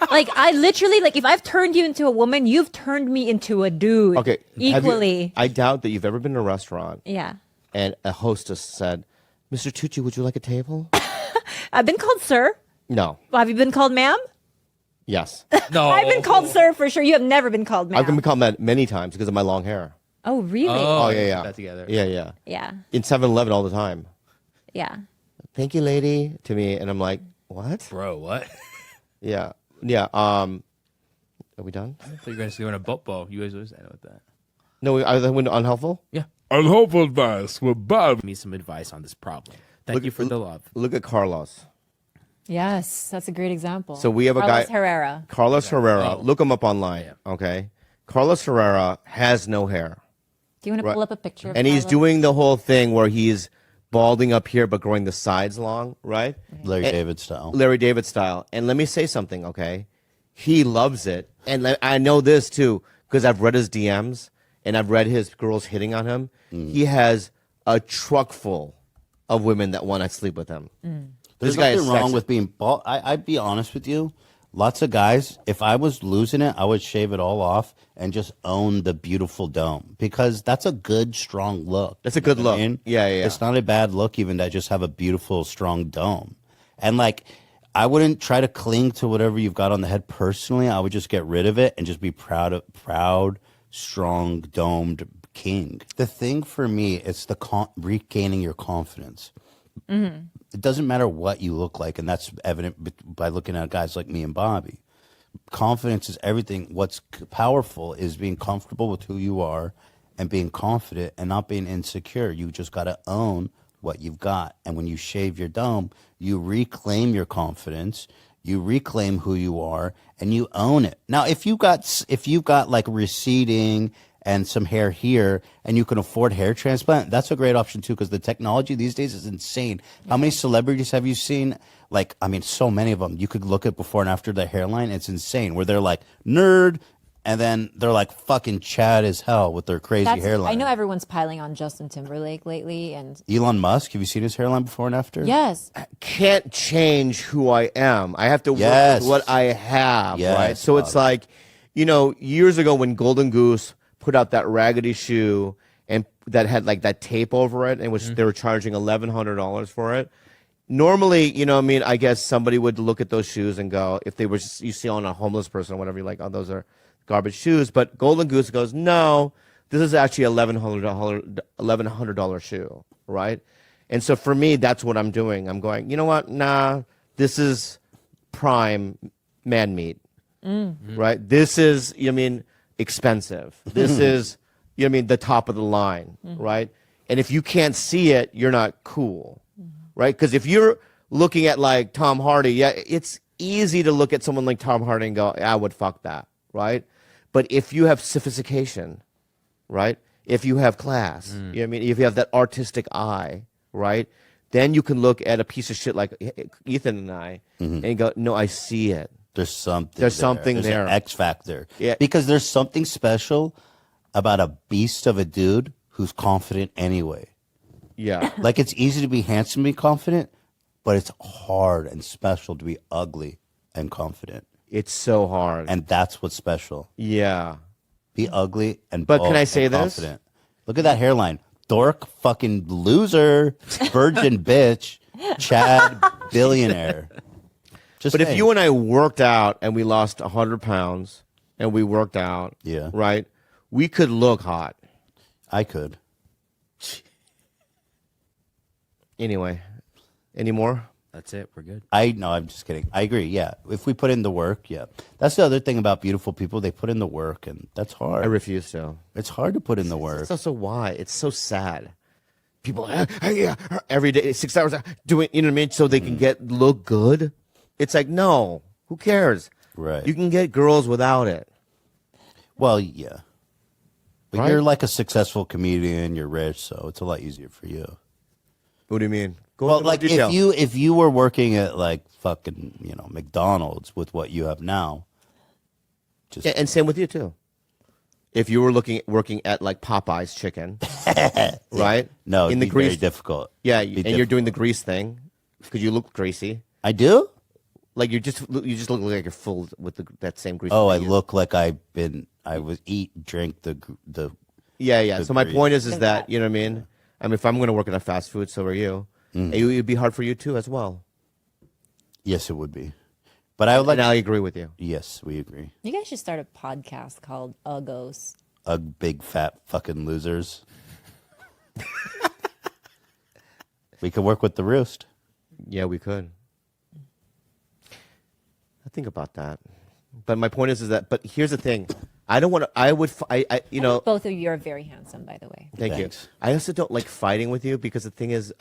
Like I literally, like if I've turned you into a woman, you've turned me into a dude. okay, equally. I doubt that you've ever been to a restaurant Yeah, and a hostess said, "Mr. Tucci, would you like a table?" I've been called sir. No. Have you been called ma'am? Yes. No. I've been called sir for sure. You have never been called ma'am. I've been called that many times because of my long hair. Oh really? Oh, yeah, yeah. That together. Yeah. Yeah, In 7-Eleven all the time. yeah. Thank you, lady, to me, and I'm like, what? Bro, what? Yeah. Are we done? I thought you guys were doing a boat. You guys always end with that. No, I went unhelpful. Yeah. Unhelpful advice with Bob. Give me some advice on this problem. Thank you for the love. Look at Carlos. Yes, that's a great example. So we have a Carlos guy, Herrera. Carlos Herrera. Oh. Look him up online. Yeah. Okay. Carlos Herrera has no hair, Do you want to pull up a picture? Of and he's Carlos? doing the whole thing where he's balding up here but growing the sides long, right? Larry And- David style. Larry David style. And let me say something, okay? He loves it. And I know this too because I've read his DMs and I've read his girls hitting on him. He has a truck full of women that want to sleep with him. There's This guy is nothing wrong sexy. with being bald. I'd be honest with you. Lots of guys, if I was losing it, I would shave it all off and just own the beautiful dome because that's a good, strong look. That's a good You know what look. Yeah. It's not a bad look even to just have a beautiful, strong dome. And like, I wouldn't try to cling to whatever you've got on the head personally. I would just get rid of it and just be proud, strong, domed king. The thing for me, it's the regaining your confidence. It doesn't matter what you look like, and that's evident by looking at guys like me and Bobby. Confidence is everything. What's powerful is being comfortable with who you are and being confident and not being insecure. You just got to own what you've got. And when you shave your dome, you reclaim your confidence, you reclaim who you are, and you own it. Now, if you've got like receding and some hair here, and you can afford hair transplant, that's a great option too, because the technology these days is insane. How many celebrities have you seen? Like, I mean, so many of them. You could look at before and after the hairline. It's insane, where they're like nerd, and then they're like fucking Chad as hell with their crazy hairline. I know everyone's piling on Justin Timberlake lately, and Elon Musk, have you seen his hairline before and after? yes, Can't change who I am. I have to work Yes. with what I have, Yes, right? So it's Bob. like, years ago when Golden Goose put out that raggedy shoe and that had like that tape over it, and which they were charging $1,100 for it. Normally, I guess somebody would look at those shoes and go, if they were you see on a homeless person or whatever, you're like, oh, those are garbage shoes. But Golden Goose goes, no, this is actually $1,100 shoe, right? And so for me, that's what I'm doing. I'm going, you know what? Nah, this is prime man meat, right? This is, expensive. This is, the top of the line, right? And if you can't see it, you're not cool, right? Because if you're looking at like Tom Hardy, yeah, it's easy to look at someone like Tom Hardy and go, I would fuck that, right? But if you have sophistication, right? If you have class, if you have that artistic eye, right? Then you can look at a piece of shit like Ethan and I and go, no, I see it. There's something. There's something There's there. An X factor. Yeah. Because there's something special about a beast of a dude who's confident anyway. Yeah. Like, it's easy to be handsome and be confident, but it's hard and special to be ugly and confident. It's so hard. And that's what's special. Yeah. Be ugly and But bold can I say and this? confident. Look at that hairline. Dork, fucking loser, virgin bitch, Chad, billionaire. Just But if saying. you and I worked out and we lost 100 pounds and we worked out, Yeah. right, we could look hot. I could. Anyway, any more? That's it. We're good. No, I'm just kidding. I agree. Yeah. If we put in the work, yeah. That's the other thing about beautiful people. They put in the work, and that's hard. I refuse to. It's hard to put in the work. That's also why. It's so sad. People, every day, 6 hours doing, so they can look good. It's like, no, who cares? Right. You can get girls without it. Well, yeah. But Right? you're like a successful comedian. You're rich, so it's a lot easier for you. What do you mean? Go Well, into more like detail. if you were working at like fucking McDonald's with what you have now, just Yeah, and same with you too. If you were working at like Popeye's chicken, right? no, in it'd the be grease. very difficult. Yeah, It'd be and you're difficult. doing the grease thing because you look greasy. I do. Like you just look like you're full with that same grease. Oh, that I you use. look like I was drink the. Yeah. the So my grease. point is that you know what I mean. I mean, if I'm going to work in a fast food, so are you. Mm-hmm. It would be hard for you too, as well. Yes, it would be, but I would like. And I agree with you. Yes, we agree. You guys should start a podcast called Uggos. Big fat fucking losers. We could work with the Roost. Yeah, we could. I think about that, but my point is that. But here's the thing: I don't want to. I would. You know. Both of you are very handsome, by the way. Thank Thanks. you. I also don't like fighting with you because the thing is,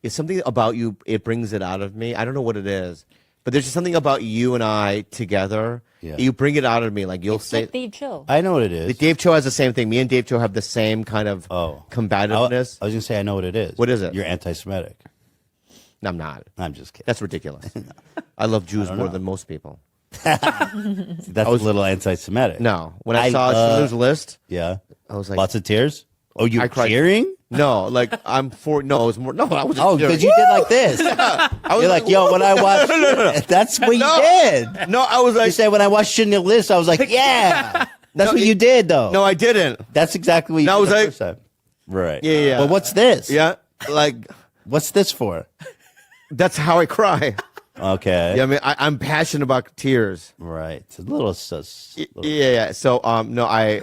it's something about you. It brings it out of me. I don't know what it is, but there's just something about you and I together. Yeah. You bring it out of me. Like you'll It's say. like Dave Chill. I know what it is. Dave Cho has the same thing. Me and Dave Cho have the same kind of combativeness. I was gonna say I know what it is. What is it? You're anti-Semitic. No, I'm not. I'm just kidding. That's ridiculous. I love Jews more than most people. That's a little anti-Semitic. No, when I saw Schindler's List, Yeah. I was like, Lots of tears. Oh, you I cried. cheering? no, like I'm for. No, it was more. No, I was. Oh, because you did like this. You're like, yo, when I watched, that's what you did. No, I was You like, said when I watched Schindler's List, I was like, yeah. That's what you did, though. no, I didn't. That's exactly what you No, I did was the like- first time. Right. Yeah. But what's this? Yeah, like What's this for? that's how I cry. Okay. Yeah, I mean, I'm passionate about tears. Right. It's a little sus. Yeah. So, no, I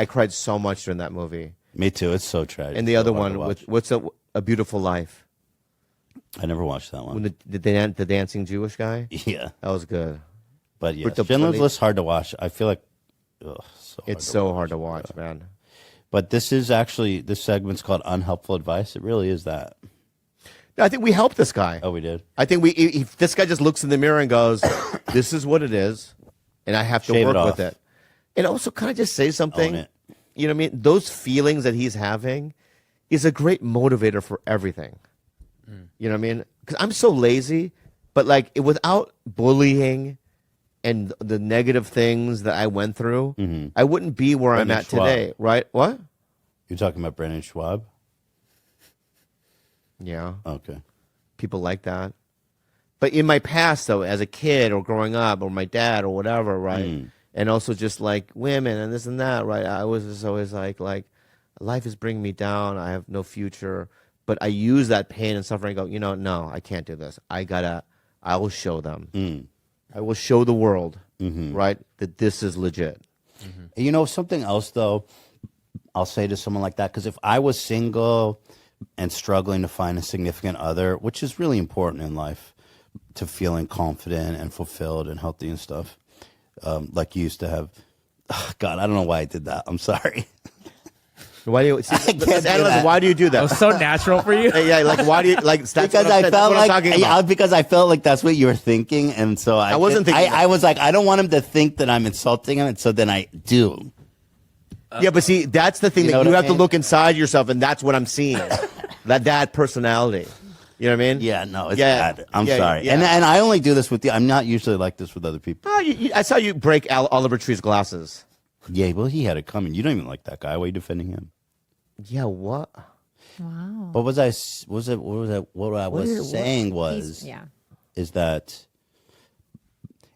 cried so much during that movie. Me too. It's so tragic. And the other So hard to one watch. with what's a Beautiful Life I never watched that one. when the dancing Jewish guy. Yeah. That was good. But yeah, With the Schindler's funny- List hard to watch. I feel like It's so hard to watch, man. But this segment's called Unhelpful Advice. It really is that. No, I think we helped this guy. Oh, we did. I think if this guy just looks in the mirror and goes, "This is what it is," and I have to Shave it work with off. it, and also kind of just say something. Own it. You know what I mean? Those feelings that he's having is a great motivator for everything. You know what I mean? Because I'm so lazy, but like without bullying and the negative things that I went through, I wouldn't be where I'm Brendan at Schwab. today. Right? What? You're talking about Brendan Schwab? Yeah. Okay. People like that. But in my past, though, as a kid or growing up, or my dad or whatever, right, and also just like women and this and that, right, I was just always like life is bringing me down. I have no future. But I use that pain and suffering. And go, no, I can't do this. I will show them. I will show the world, right, that this is legit. You know, something else, though, I'll say to someone like that, because if I was single and struggling to find a significant other, which is really important in life, to feeling confident and fulfilled and healthy and stuff, like you used to have. Oh, God, I don't know why I did that. I'm sorry. Why do you? can't do that. Why do you do It that? was so natural for you. Yeah, like why do you like? That's Because what I'm I saying. felt That's what I'm like talking about. because I felt like that's what you were thinking, and so I wasn't thinking that. I was like, I don't want him to think that I'm insulting him, and so then I do. Yeah, but see, that's the thing You know that you what I have to mean? look inside yourself, and that's what I'm seeing. that personality. You know what I mean? Yeah, no, it's Yeah, bad. I'm yeah, sorry, yeah. and I only do this with you. I'm not usually like this with other people. Oh, I saw you break Oliver Tree's glasses. Yeah, well, he had it coming. You don't even like that guy. Why are you defending him? Yeah, what? Wow. What was I? What I was saying was, Yeah. is that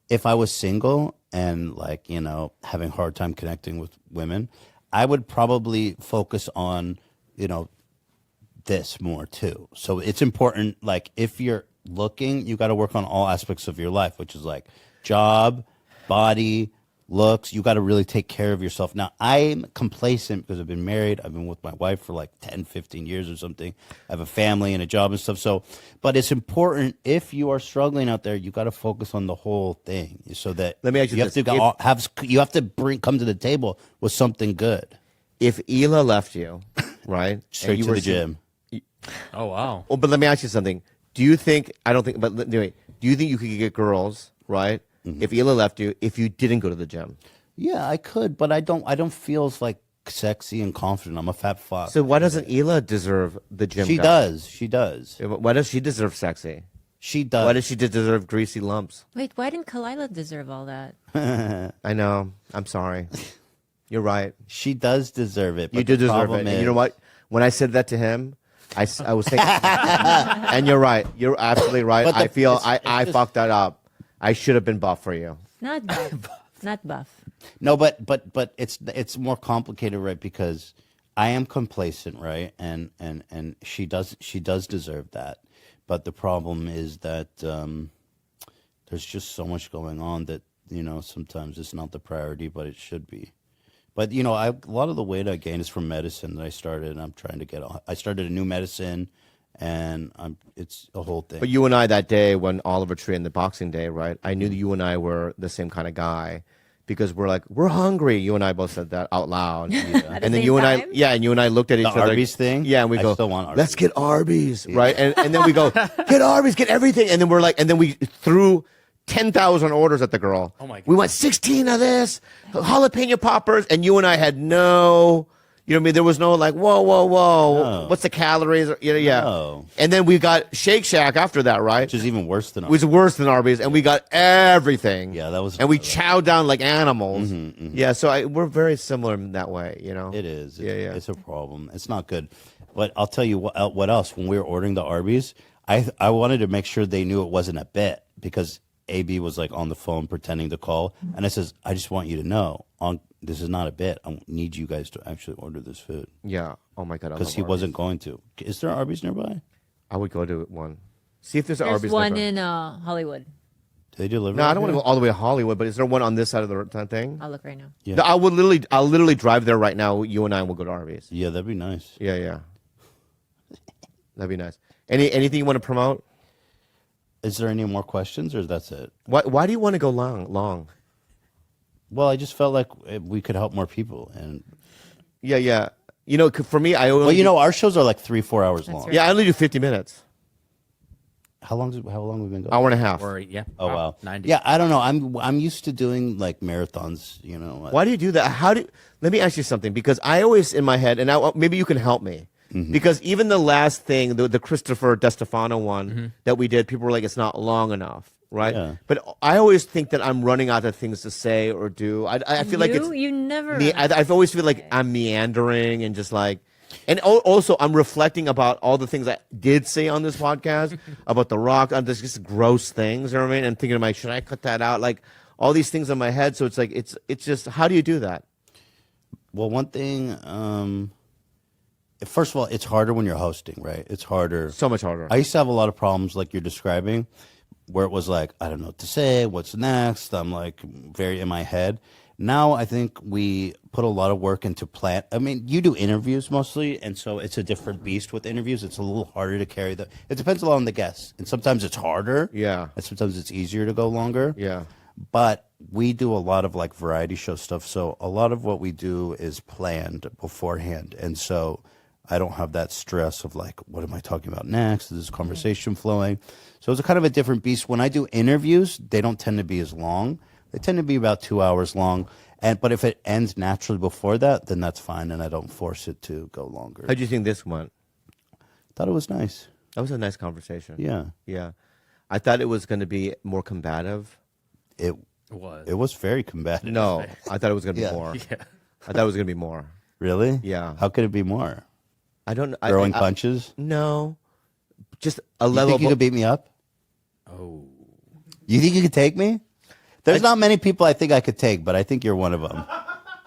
if I was single and like having a hard time connecting with women, I would probably focus on this more too. So it's important. Like if you're looking, you got to work on all aspects of your life, which is like job, body, looks. You got to really take care of yourself. Now, I'm complacent because I've been married. I've been with my wife for like 10, 15 years or something. I have a family and a job and stuff. So, but it's important if you are struggling out there, you got to focus on the whole thing so that Let me ask you have this. to you have to come to the table with something good. If Ela left you, right? and Straight you to were the gym. Oh wow. Well, but let me ask you something. Do you think? I don't think. But anyway, do you think you could get girls, right, if Hila left you, if you didn't go to the gym. Yeah, I could, but I don't feel like sexy and confident. I'm a fat fuck. So why doesn't Hila deserve the gym? She guy? does. She does. Why does she deserve sexy? She does. Why does she deserve greasy lumps? Wait, why didn't Kalila deserve all that? I know. I'm sorry. You're right. She does deserve it. But You do the deserve it. problem And you know is- what? When I said that to him, I was thinking, and you're right. You're absolutely right. But I feel it's I just- fucked that up. I should have been buff for you. Not buff. Not buff. No, but it's more complicated, right? Because I am complacent, right? And she does deserve that. But the problem is that there's just so much going on that sometimes it's not the priority, but it should be. But a lot of the weight I gained is from medicine that I started. And I'm trying to get. I started a new medicine, and it's a whole thing. But you and I that day when Oliver Tree and the Boxing Day, right? I knew that you and I were the same kind of guy. Because we're hungry. You and I both said that out loud. At the And then same you and I, time? and you and I looked at each other. Arby's thing? Yeah, and we I go, still want Arby's. let's get Arby's, right? And then we go, get Arby's, get everything. And then we're like, and then we threw 10,000 orders at the girl. Oh my God. We want 16 of this, jalapeno poppers, and you and I had no. You know what I mean? There was no like, whoa. No. What's the calories? Yeah. No. And then we got Shake Shack after that, right? Which is even worse than It was worse than Arby's, and we got everything. Yeah, that was- And we chowed down like animals. Mm-hmm, Yeah, so we're very similar in that way, It is. Yeah. It's a problem. It's not good. But I'll tell you what else. When we were ordering the Arby's, I wanted to make sure they knew it wasn't a bit because AB was like on the phone pretending to call, and I says, I just want you to know, this is not a bit. I need you guys to actually order this food Yeah. Oh my god. I because love he Arby's. wasn't going to. Is there Arby's nearby? I would go to one. See if there's an There's Arby's. one nearby. in Hollywood. Do they deliver? No, I it don't want to here? go all the way to Hollywood, but is there one on this side of the thing? I'll look right now. Yeah. No, I'll literally drive there right now. You and I will go to Arby's. Yeah, that'd be nice. Yeah. That'd be nice. Anything you want to promote? Is there any more questions, or that's it? Why do you want to go long? Well, I just felt like we could help more people, and Yeah. You know, for me, I only our shows are like 3-4 hours long. right. yeah, I only do 50 minutes, How long have we been going? hour and a half. Or yeah. Oh wow, 90. Yeah, I don't know. I'm used to doing like marathons. Why do you do that? Let me ask you something, because I always in my head, and maybe you can help me, because even the last thing, the Christopher DeStefano one that we did, people were like, it's not long enough, right? Yeah. But I always think that I'm running out of things to say or do. I feel like it's You never. I've always feel like I'm meandering and just like. And also, I'm reflecting about all the things I did say on this podcast about The Rock, on this just gross things, you know what I mean? And thinking, like, should I cut that out? Like, all these things in my head. So it's like, it's just, how do you do that? Well, one thing. First of all, it's harder when you're hosting, right? It's harder. So much harder. I used to have a lot of problems, like you're describing, where it was like, I don't know what to say. What's next? I'm like very in my head. Now I think we put a lot of work into plan. I mean, you do interviews mostly, and so it's a different beast with interviews. It's a little harder to carry the. It depends a lot on the guest, and sometimes it's harder. Yeah. And sometimes it's easier to go longer. Yeah. But we do a lot of like variety show stuff, so a lot of what we do is planned beforehand, and so I don't have that stress of like, what am I talking about next? Is this conversation flowing? So it's a kind of a different beast. When I do interviews, they don't tend to be as long. They tend to be about 2 hours long. But if it ends naturally before that, then that's fine, and I don't force it to go longer. How do you think this went? Thought it was nice. That was a nice conversation. Yeah. Yeah. I thought it was going to be more combative. It was. It was very combative. No, I thought it was going to be Yeah. more. Yeah. I thought it was going to be more. Really? Yeah. How could it be more? I don't know. Throwing punches? No. Just a You level think you could beat me up? Oh. You think you could take me? There's not many people I think I could take, but I think you're one of them.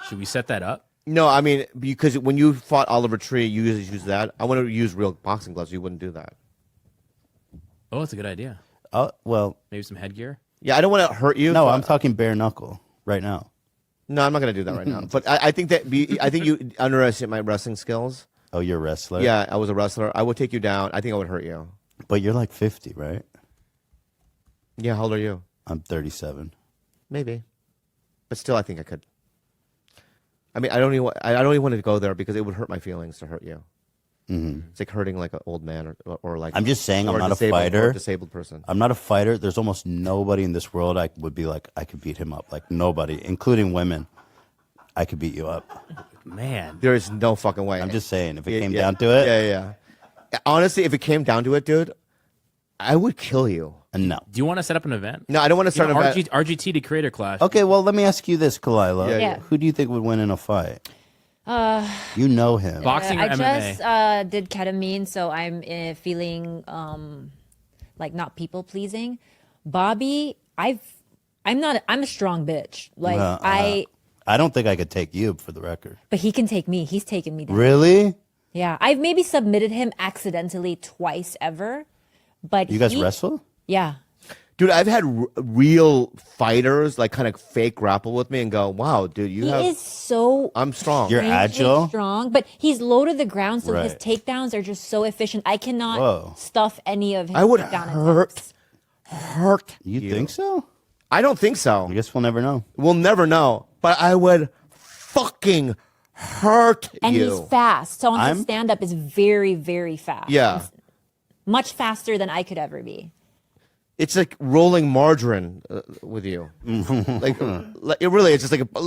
Should we set that up? No, I mean, because when you fought Oliver Tree, you usually use that. I want to use real boxing gloves. You wouldn't do that. Oh, that's a good idea. Well, Maybe some headgear. Yeah, I don't want to hurt you. no, but- I'm talking bare knuckle right now. No, I'm not going to do that right now. But I think I think you underestimate my wrestling skills. Oh, you're a wrestler? Yeah, I was a wrestler. I would take you down. I think I would hurt you. But you're like 50, right? Yeah, how old are you? I'm 37. Maybe, but still, I think I could. I mean, I don't even want to go there because it would hurt my feelings to hurt you. It's like hurting like an old man or like. I'm just saying, or I'm not a disabled- or fighter. disabled person. I'm not a fighter. There's almost nobody in this world I would be like, I could beat him up. Like nobody, including women. I could beat you up. Man. There is no fucking way. I'm just saying, if it came Yeah, down to it, yeah. Honestly, if it came down to it, dude, I would kill you. no. Do you want to set up an event? No, I don't want to start an event. RGT to Creator Clash. Okay, well, let me ask you this, Kalila. Yeah, yeah. Who do you think would win in a fight? You know him. Boxing or I MMA? just did ketamine, so I'm feeling like not people pleasing. Bobby, I'm a strong bitch. Like I don't think I could take you, for the record. but he can take me. He's taken me down. Really? Yeah, I've maybe submitted him accidentally twice ever, but You guys wrestle? Yeah, Dude, I've had real fighters like kind of fake grapple with me and go, "Wow, dude, you he have." is so. I'm strong. You're strangely agile? strong, but he's low to the ground, so his Right. takedowns are just so efficient. I cannot Whoa. stuff any of his I would takedown hurt. attempts. You think so? I don't think so. I guess we'll never know. We'll never know. But I would fucking hurt And you. he's fast. So on I'm- his stand up is very, very fast. Yeah. Much faster than I could ever be. It's like rolling margarine with you. like it really is just like oh,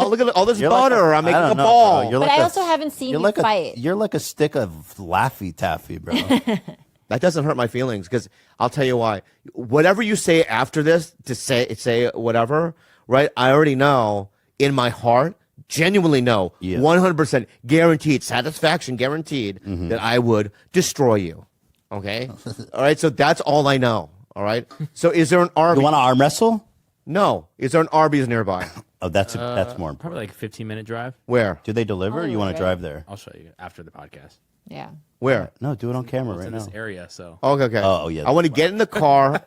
look at all this You're like butter. I'm I making don't a know, ball. bro. You're But like I a- also haven't seen you're him like fight. You're like a stick of Laffy Taffy, bro. That doesn't hurt my feelings because I'll tell you why. Whatever you say after this to say whatever, right? I already know in my heart, genuinely know, Yeah. 100% guaranteed, satisfaction guaranteed that I would destroy you. Okay? All right. So that's all I know. All right. So is there an You Arby's? want to arm wrestle? No. Is there an Arby's nearby? Oh, that's more important. Probably like a 15-minute drive. Where? Do they deliver? Or you want to right. drive there? I'll show you after the podcast. Yeah. Where? No, do it on camera It's right in now. this area, so. Okay. Oh, yeah, I want to get in the car.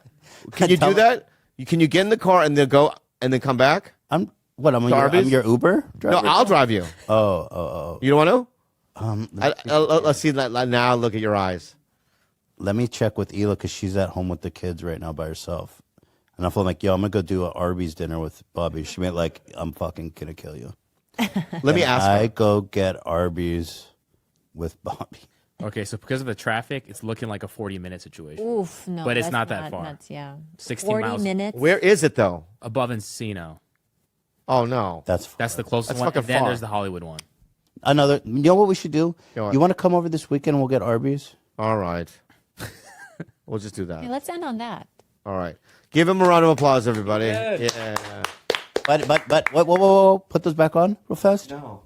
Can you do that? Can you get in the car and then go and then come back? I'm Arby's? your Uber No, driver? I'll drive you. Oh. You don't want to? Let's see that now. Look at your eyes. Let me check with Hila because she's at home with the kids right now by herself. And if I'm like, yo, I'm gonna go do an Arby's dinner with Bobby, she meant like, I'm fucking gonna kill you. Let me ask I her. go get Arby's with Bobby. Okay, so because of the traffic, it's looking like a 40-minute situation. Oof, no. But it's that's not that far. Nuts, yeah. 60 40 miles. minutes. Where is it though? Above Encino. Oh no. That's That's the closest That's one. fucking And then far. there's the Hollywood one. another. You know what we should do? What? You want to come over this weekend and we'll get Arby's? All right. We'll just do that. Okay, let's end on that. All right. Give him a round of applause, everybody. Yeah. But whoa. Put those back on real fast. No.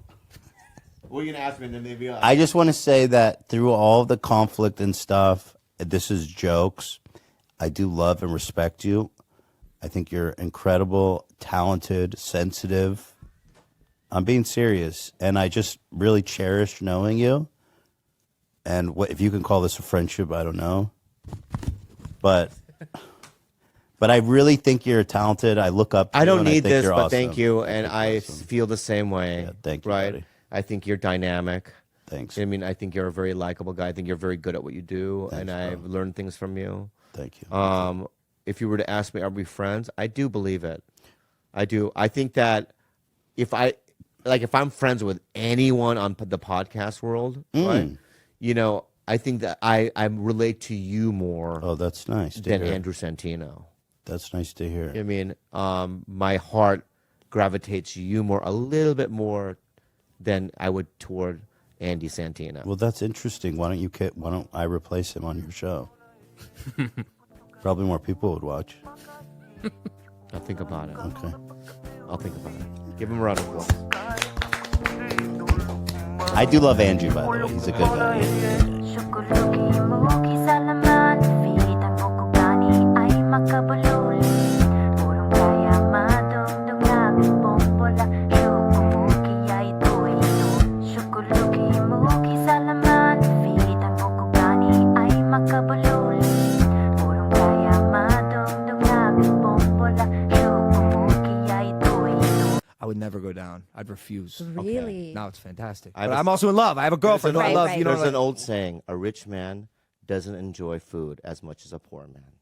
What are you gonna ask me? And then maybe I just want to say that through all the conflict and stuff, this is jokes. I do love and respect you. I think you're incredible, talented, sensitive. I'm being serious, and I just really cherish knowing you. And if you can call this a friendship, I don't know. But I really think you're talented. I look up to I you don't and need think this, you're but awesome. thank you, and think I you're awesome. feel the same way. Yeah, thank you, Right. buddy. I think you're dynamic. Thanks. I mean, I think you're a very likable guy. I think you're very good at what you do, Thanks, and bro. I've learned things from you. Thank you. If you were to ask me, are we friends? I do believe it. I do. I think that if I'm friends with anyone on the podcast world, right? You know, I think that I relate to you more Oh, that's nice to than hear. Andrew Santino. That's nice to hear. I mean, my heart gravitates you more, a little bit more than I would toward Andy Santino. Well, that's interesting. Why don't I replace him on your show? Probably more people would watch. I'll think about it. Okay. I'll think about it. Give him a round of applause. I do love Andrew, by the way. He's a good guy. Syukulugi mo kisalaman Pitan mo kung gani ay makabululi Purong kaya madugdug namin bombola Syukumuki ay ito Syukulugi mo kisalaman Pitan mo kung gani ay makabululi Purong kaya madugdug namin bombola Syukumuki ay ito I would never go down. I'd refuse. Really? Now it's fantastic. I have But a- I'm also in love. I have a girlfriend who I Right, love. right. You know, There's like, an old saying: a rich man doesn't enjoy food as much as a poor man.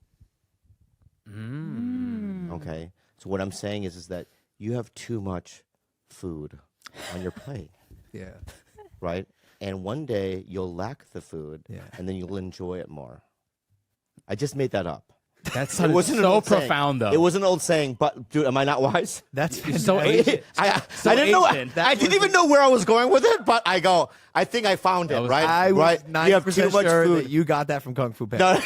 Okay, so what I'm saying is that you have too much food on your plate, yeah. right? and one day you'll lack the food, and then you'll enjoy it more. I just made that up. That's It wasn't an so old saying. profound, though. It was an old saying, but dude, am I not wise? that's so ancient. I So didn't know. ancient. I didn't even know where I was going with it, but I think I found it. Right, I was right. You have too 90% much sure food. that you got that from Kung Fu Panda.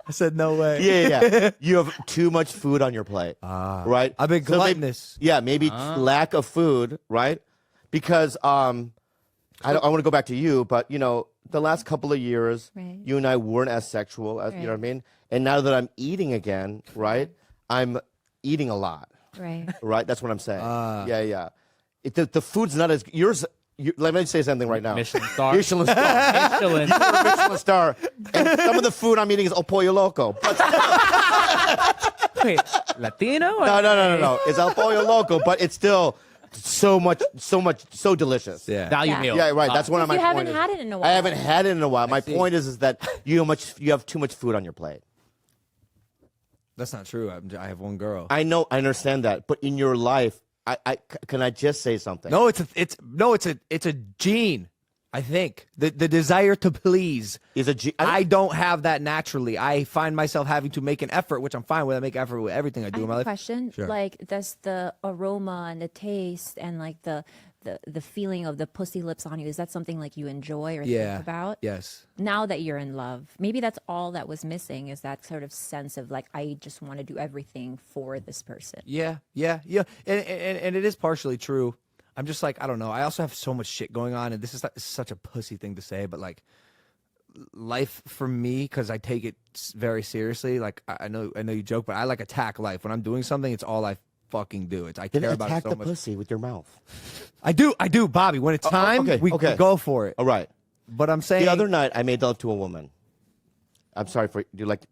I said no way. Yeah. You have too much food on your plate. Right. I've been So maybe- gluttonous. maybe lack of food. Right. Because I want to go back to you, but the last couple of years, Right. you and I weren't as sexual as you know what I mean. And now that I'm eating again, right, I'm eating a lot. Right. Right. That's what I'm saying. Yeah. The food's not as yours. Let me say something right now. Michelin star. Michelin star. Michelin. Michelin star. And some of the food I'm eating is El Pollo Loco. But Wait, Latino? no. It's El Pollo Loco, but it's still so delicious. Yeah. Value Yeah. meal. Yeah, right. That's one of my You haven't point is- had it in a I while. haven't had it in a while. My point is that you have too much food on your plate. That's not true. I have one girl. I know, I understand that, but in your life, can I just say something? No, it's a gene. I think the desire to please Is a I don't have that naturally. I find myself having to make an effort, which I'm fine with. I make effort with everything I do I in have my a life. question. Sure. Like, does the aroma and the taste and like the feeling of the pussy lips on you, is that something like you enjoy or Yeah. think about? Yes. Now that you're in love, maybe that's all that was missing, is that sort of sense of like, I just want to do everything for this person. Yeah. And it is partially true. I'm just like, I don't know. I also have so much shit going on, and this is such a pussy thing to say, but like, life for me, because I take it very seriously. Like, I know you joke, but I like attack life. When I'm doing something, it's all I fucking do. I Then care about it attack so the much. pussy with your mouth. I do, Bobby. When it's time, okay, we go for it. All right. But I'm saying The other night, I made love to a woman. I'm sorry for. Do you like?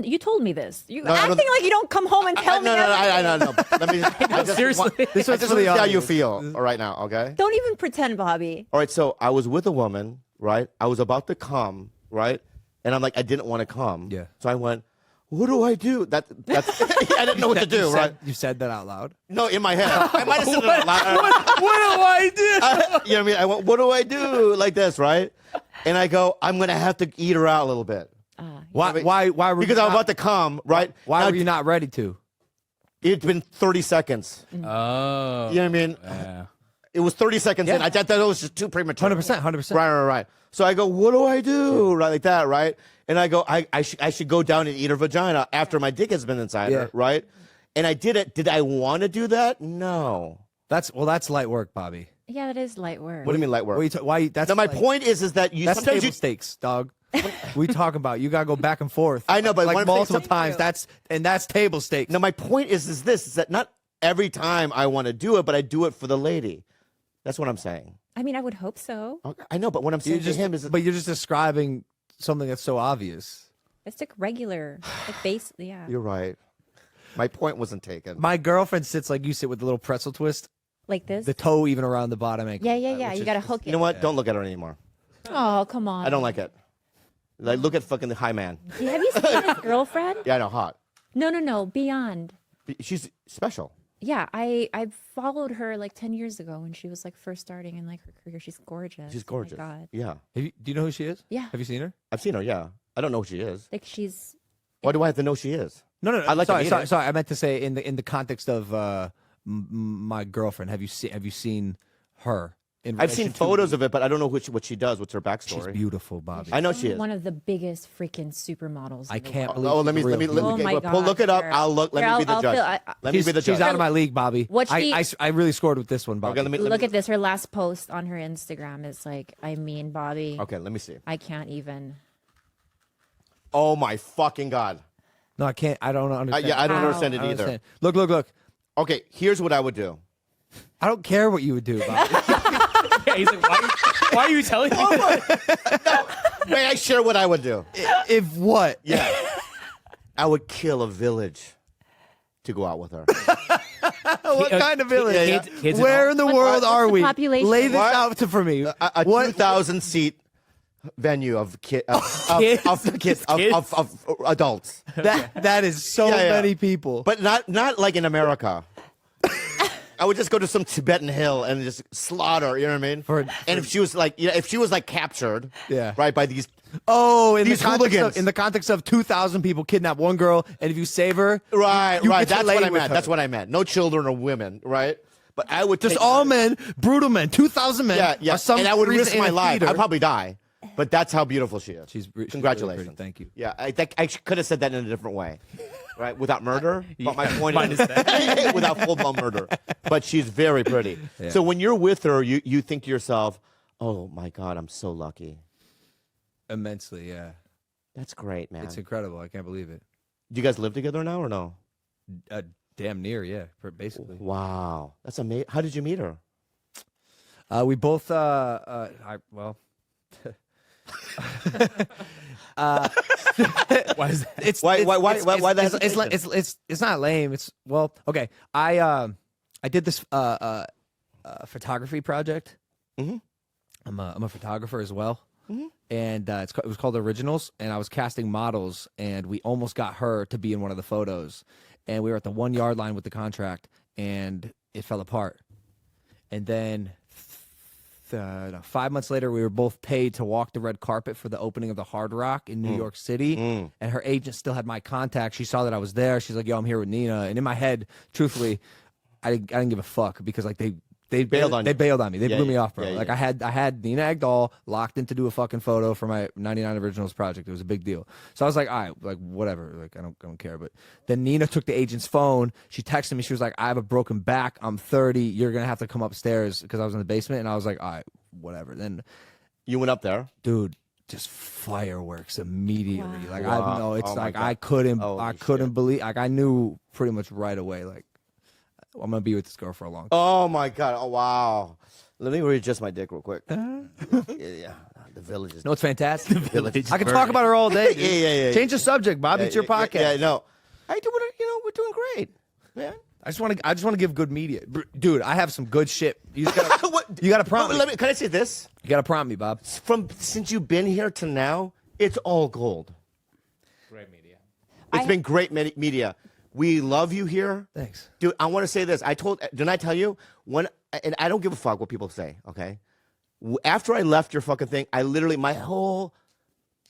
You told me this. You No, I don't- acting like you don't come home and tell me. No. everything. I know. Let me. I just seriously. this I was just for want the to see how you audience. feel right now. Okay. Don't even pretend, Bobby. All right. So I was with a woman, right? I was about to come, right? And I'm like, I didn't want to come. Yeah. So I went, what do I do? That's I didn't know what to do, right? You said that out loud. No, in my head. I might have said it out loud. What do I do? You know what I mean? I went, what do I do? Like this, right? And I go, I'm going to have to eat her out a little bit. Why were Because you I'm not, about to come, right? Why Now, were you not ready to? It's been 30 seconds. Oh. You know what I mean? Yeah. It was 30 seconds in. I thought that was just too premature. 100%. Right. So I go, what do I do? Right, like that, right? And I go, I should go down and eat her vagina after my dick has been inside her, right? And I did it. Did I want to do that? No. That's light work, Bobby. Yeah, that is light work. What do you mean light work? Why? That's No, my like- point is that you That's sometimes table you. stakes, dog. We talking about you gotta go back and forth. I know, but like one thing- multiple times. That's table stakes. No, my point is this: is that not every time I want to do it, but I do it for the lady. That's what I'm saying. I mean, I would hope so. Okay, I know, but what I'm saying to him is, but you're just describing something that's so obvious. It's like regular, like base. Yeah. you're right. My point wasn't taken. My girlfriend sits like you sit with the little pretzel twist, Like this. the toe even around the bottom ankle. Yeah. which You is gotta just- hook it. You know what? Don't look at her anymore. Oh, come on. I don't like it. Like, look at fucking the high man. Have you seen his girlfriend? Yeah, I know, hot. No. Beyond. She's special. Yeah, I followed her like 10 years ago when she was like first starting in like her career. She's gorgeous. She's Oh my gorgeous. God. Yeah, Do you know who she is? Yeah. Have you seen her? I've seen her. Yeah, I don't know who she is. Like she's. Why do I have to know who she is? No. I'd like to sorry, meet sorry, her. sorry. I meant to say in the context of my girlfriend. Have you seen her? I've seen photos of it, but I don't know what she does. What's her backstory? She's beautiful, Bobby. I know she is. One of the biggest freaking supermodels. I in the can't world. believe. Oh, let me she's real. Oh my look it up. God, I'll look. Let Here, me be the I'll judge. feel- Let me be the She's judge. out of my league, Bobby. What she- I really scored with this one, Bobby. Okay, let me Look at this. Her last post on her Instagram is like, I mean, Bobby. Okay, let me see. I can't even. Oh my fucking god. No, I can't. I don't understand. Yeah, I don't How? understand it I don't either. understand. Look. Okay, here's what I would do. I don't care what you would do, Bobby. Yeah, he's like, why are you telling me? May I share what I would do? If what? Yeah. I would kill a village to go out with her. What kind of village? Yeah, yeah. Kids and Where all- in the What- world what's are the we? population? Lay this What? out for me. A What? 2,000 seat venue of Kids? of adults. That is so Yeah, yeah. many people. But not like in America. I would just go to some Tibetan hill and just slaughter. You know what I mean? And if she was like, if she was like captured, right, by these. Oh, in These hooligans. in the context of 2,000 people kidnap one girl, and if you save her, Right, you right. get to That's lay what I with meant. her. That's what I meant. No children or women, right? But I would Just take all her- men, brutal men, 2,000 men. Yeah, yeah. Are some And I would reason risk in my a life. theater. I'd probably die. But that's how beautiful she is. She's very Congratulations. pretty. Thank you. Yeah, I think I could have said that in a different way, right? Without murder. But my point Mine is is that. without full blown murder. But she's very pretty. So when you're with her, you think to yourself, "Oh my God, I'm so lucky." Immensely, yeah. That's great, man. It's incredible. I can't believe it. Do you guys live together now or no? Damn near, yeah. Basically, Wow, that's amazing. How did you meet her? we both. Why is that? It's Why the it's, hesitation? it's not lame. It's well, okay. I did this photography project. Mm-hmm. I'm a photographer as well, and it was called Originals. And I was casting models, and we almost got her to be in one of the photos, and we were at the 1 yard line with the contract, and it fell apart. And then 5 months later, we were both paid to walk the red carpet for the opening of the Hard Rock in New York City. And her agent still had my contact. She saw that I was there. She's like, "Yo, I'm here with Nina." And in my head, truthfully, I didn't give a fuck because like they bailed on you. They bailed on me. They blew me off, bro. yeah, Like yeah. I had Nina Agdal locked in to do a fucking photo for my 99 Originals project. It was a big deal. So I was like, all right, like whatever. Like I don't care. But then Nina took the agent's phone. She texted me. She was like, "I have a broken back. I'm 30. You're gonna have to come upstairs," because I was in the basement. And I was like, all right, whatever. Then, You went up there. dude, just fireworks immediately. Like Wow. I know it's Oh my like God. I couldn't Holy believe. Like I knew pretty much right away. Like I'm gonna be with this girl for a long time. Oh my God! Oh wow! Let me readjust my dick real quick. yeah. The village is. No, it's fantastic. village I can talk about her all day. Dude. Yeah. Change the subject, Bob. It's your podcast. Yeah, no. I do. We're doing great, man. I just want to give good media, dude. I have some good shit. You just gotta, What? you gotta prompt me. Can I say this? You gotta prompt me, Bob. Since you've been here to now, it's all gold. Great media. It's been great media. We love you here. Thanks. Dude, I want to say this. Didn't I tell you? And I don't give a fuck what people say, okay? After I left your fucking thing, my whole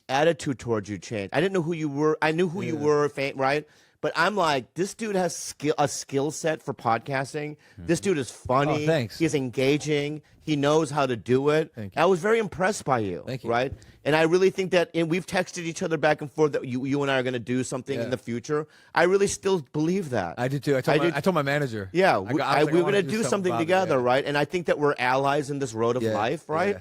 attitude towards you changed. I didn't know who you were. I knew who you were, right? But I'm like, this dude has a skill set for podcasting. This dude is funny. Oh, thanks. He's engaging. He knows how to do it. Thank you. I was very impressed by you. Thank you. Right? And I really think that, and we've texted each other back and forth that you and I are going to do something in the future. I really still believe that. I did too. I told my manager. Yeah, I we was like, were I wanna going to do something Bob, together, yeah. right? And I think that we're allies in this road of Yeah, life, right? yeah.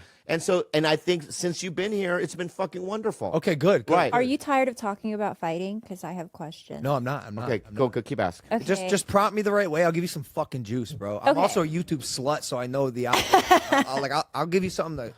And I think since you've been here, it's been fucking wonderful. Okay, good. Right. Are you tired of talking about fighting? Because I have questions. No, I'm not. I'm not. Okay, I'm go, not. keep asking. Okay. Just prompt me the right way. I'll give you some fucking juice, bro. I'm Okay. also a YouTube slut, so I know the output. I'll give you something that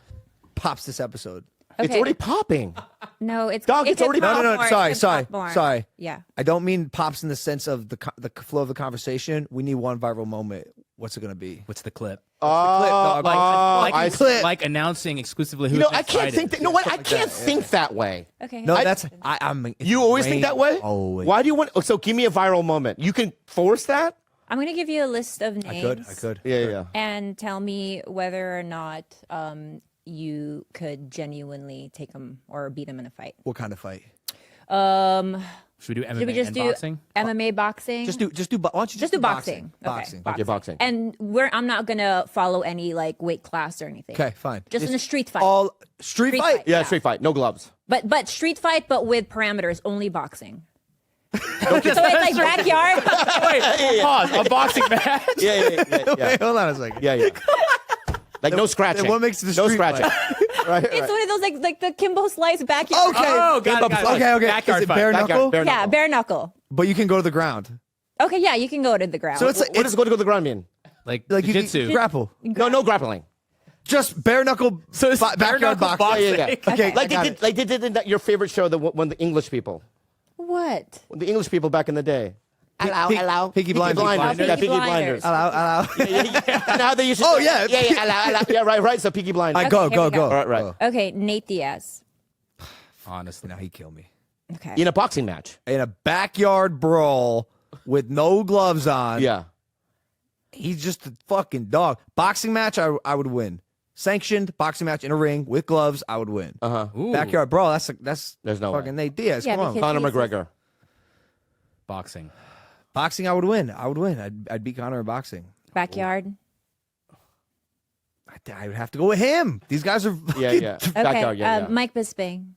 pops this episode. It's Okay. already popping. No, it's Dog, it it's could already- pop No. more, it Sorry. could pop more. Sorry. Yeah. I don't mean pops in the sense of the flow of the conversation. We need one viral moment. What's it gonna be? What's the clip? clip, dog? Like announcing exclusively who. You know, I can't think. You know what? I can't think that way. Okay. No, I- that's I'm. it's You always think that way. Always. Why do you want? So give me a viral moment. You can force that. I'm going to give you a list of names. I could. Yeah. And tell me whether or not you could genuinely take them or beat them in a fight. What kind of fight? Should we do MMA Should we just and do boxing? MMA boxing? Just do. Why don't you Just do boxing. Boxing. Okay. Okay, boxing. And I'm not gonna follow any like weight class or anything. Okay, fine. Just in a street fight. All street Street fight. fight. Yeah, Yeah. street fight. No gloves. But street fight, but with parameters, only boxing. So it's like backyard. Wait, pause. A boxing match. Yeah. Wait, hold on a second. Yeah. Like no scratching. then what makes it a no street scratching? right. It's one of those like the Kimbo Slice backyard. Okay. Oh, got it. Okay. Backyard Is it fight. bare Backyard, knuckle? bare Yeah, knuckle. bare knuckle. But you can go to the ground. Okay, yeah, you can go to the ground. So it's What does go to the ground mean? Like like you jiu-jitsu. can grapple. No grappling. Just bare knuckle. So it's bare backyard knuckle boxing. Yeah. Okay, Like I got they it. did. Like they did in your favorite show, when the English people, what? the English people back in the day. Hello. Peaky Blinders. Yeah, Peaky Blinders. Blinders. Allow. Now they used to. Oh, yeah. Yeah. Right. So Peaky Blinders. Go. here we go. All right. Okay, Nate Diaz. Honestly. Now he killed me Okay. In a boxing match. in a backyard brawl with no gloves on. Yeah. He's just a fucking dog. Boxing match, I would win. Sanctioned boxing match in a ring with gloves, I would win. Ooh. Backyard brawl, that's There's no fucking way. Nate Diaz. Yeah, Come on. because- Conor McGregor. Boxing. Boxing, I would win. I'd beat Conor in boxing. Backyard. I would have to go with him. These guys are. Yeah, fucking- yeah. Okay. Backyard, yeah. Mike Bisping.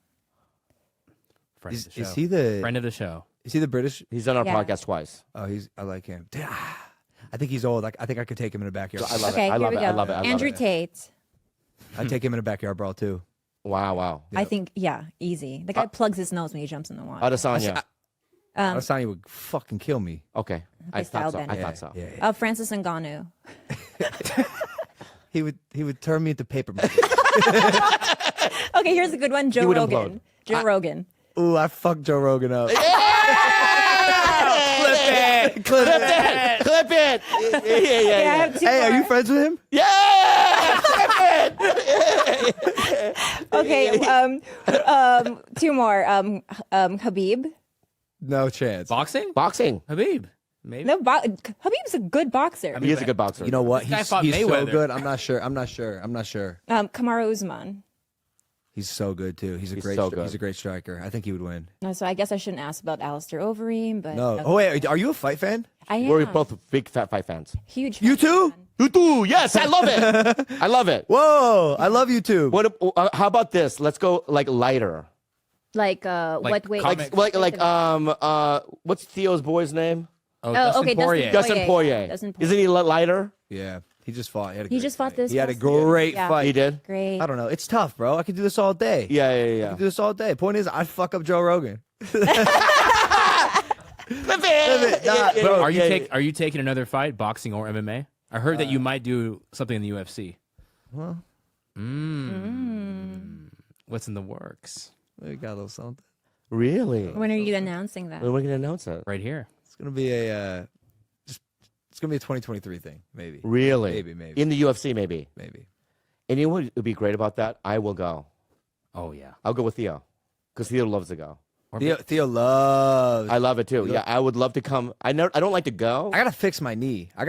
Friend of the show. Is he the? Friend of the show. Is he the British? He's done our Yeah. podcast twice. Oh, I like him. I think he's old. I think I could take him in a backyard. I love Okay, it. I here love we it. go. I love it. I love Andrew it. Tate. I'd take him in a backyard brawl too. Wow. I think, yeah, easy. The guy plugs his nose when he jumps in the water. Adesanya. Adesanya would fucking kill me. Okay. I style thought so. I bender. thought so. Yeah. Francis Ngannou. He would turn me into paper. Okay, here's a good one. Joe would Rogan. implode. Joe Rogan. Ooh, I fucked Joe Rogan up. Clip it. Yeah, I have two Hey, are more. you friends with him? Yeah. Clip it. Okay, two more. Habib. No chance. Boxing? Boxing. Habib. Maybe. No, Habib's a good boxer. He is a good boxer. You know what? This guy He's fought so Mayweather. good. I'm not sure. Kamaru Usman. He's so good too. He's a He's great. so good. He's a great striker. I think he would win. So I guess I shouldn't ask about Alistair Overeem, but No. Oh wait, are you a fight fan? I am We're both big Fat Five fans. huge. You too? You do. Yes, I love it. I love it. Whoa! I love you too. What? How about this? Let's go like lighter. Like what? Wait, comic- What's Theo's boy's name? Oh, Oh, Dustin okay, Poirier. Dustin Poirier. Dustin Poirier. Isn't he lighter? Yeah, he just fought. He, had a He great just fought fight. this He had a past- great Yeah. fight. He did. Great. I don't know. It's tough, bro. I could do this all day. Yeah, I yeah. could do this all day. Point is, I'd fuck up Joe Rogan. Flip it. Nah, bro. Are you taking another fight, boxing or MMA? I heard that you might do something in the UFC. Well, What's in the works? we got a little something. Really? When are you announcing that? When are we gonna announce that? Right here. It's gonna be a. It's gonna be a 2023 thing, maybe. Really? Maybe. In the UFC, maybe. Maybe. And you know what would be great about that? I will go. Oh yeah. I'll go with Theo, because Theo loves to go. Theo loves. I love it too. Yeah, I would love to come. I don't like to go. I gotta fix my knee. I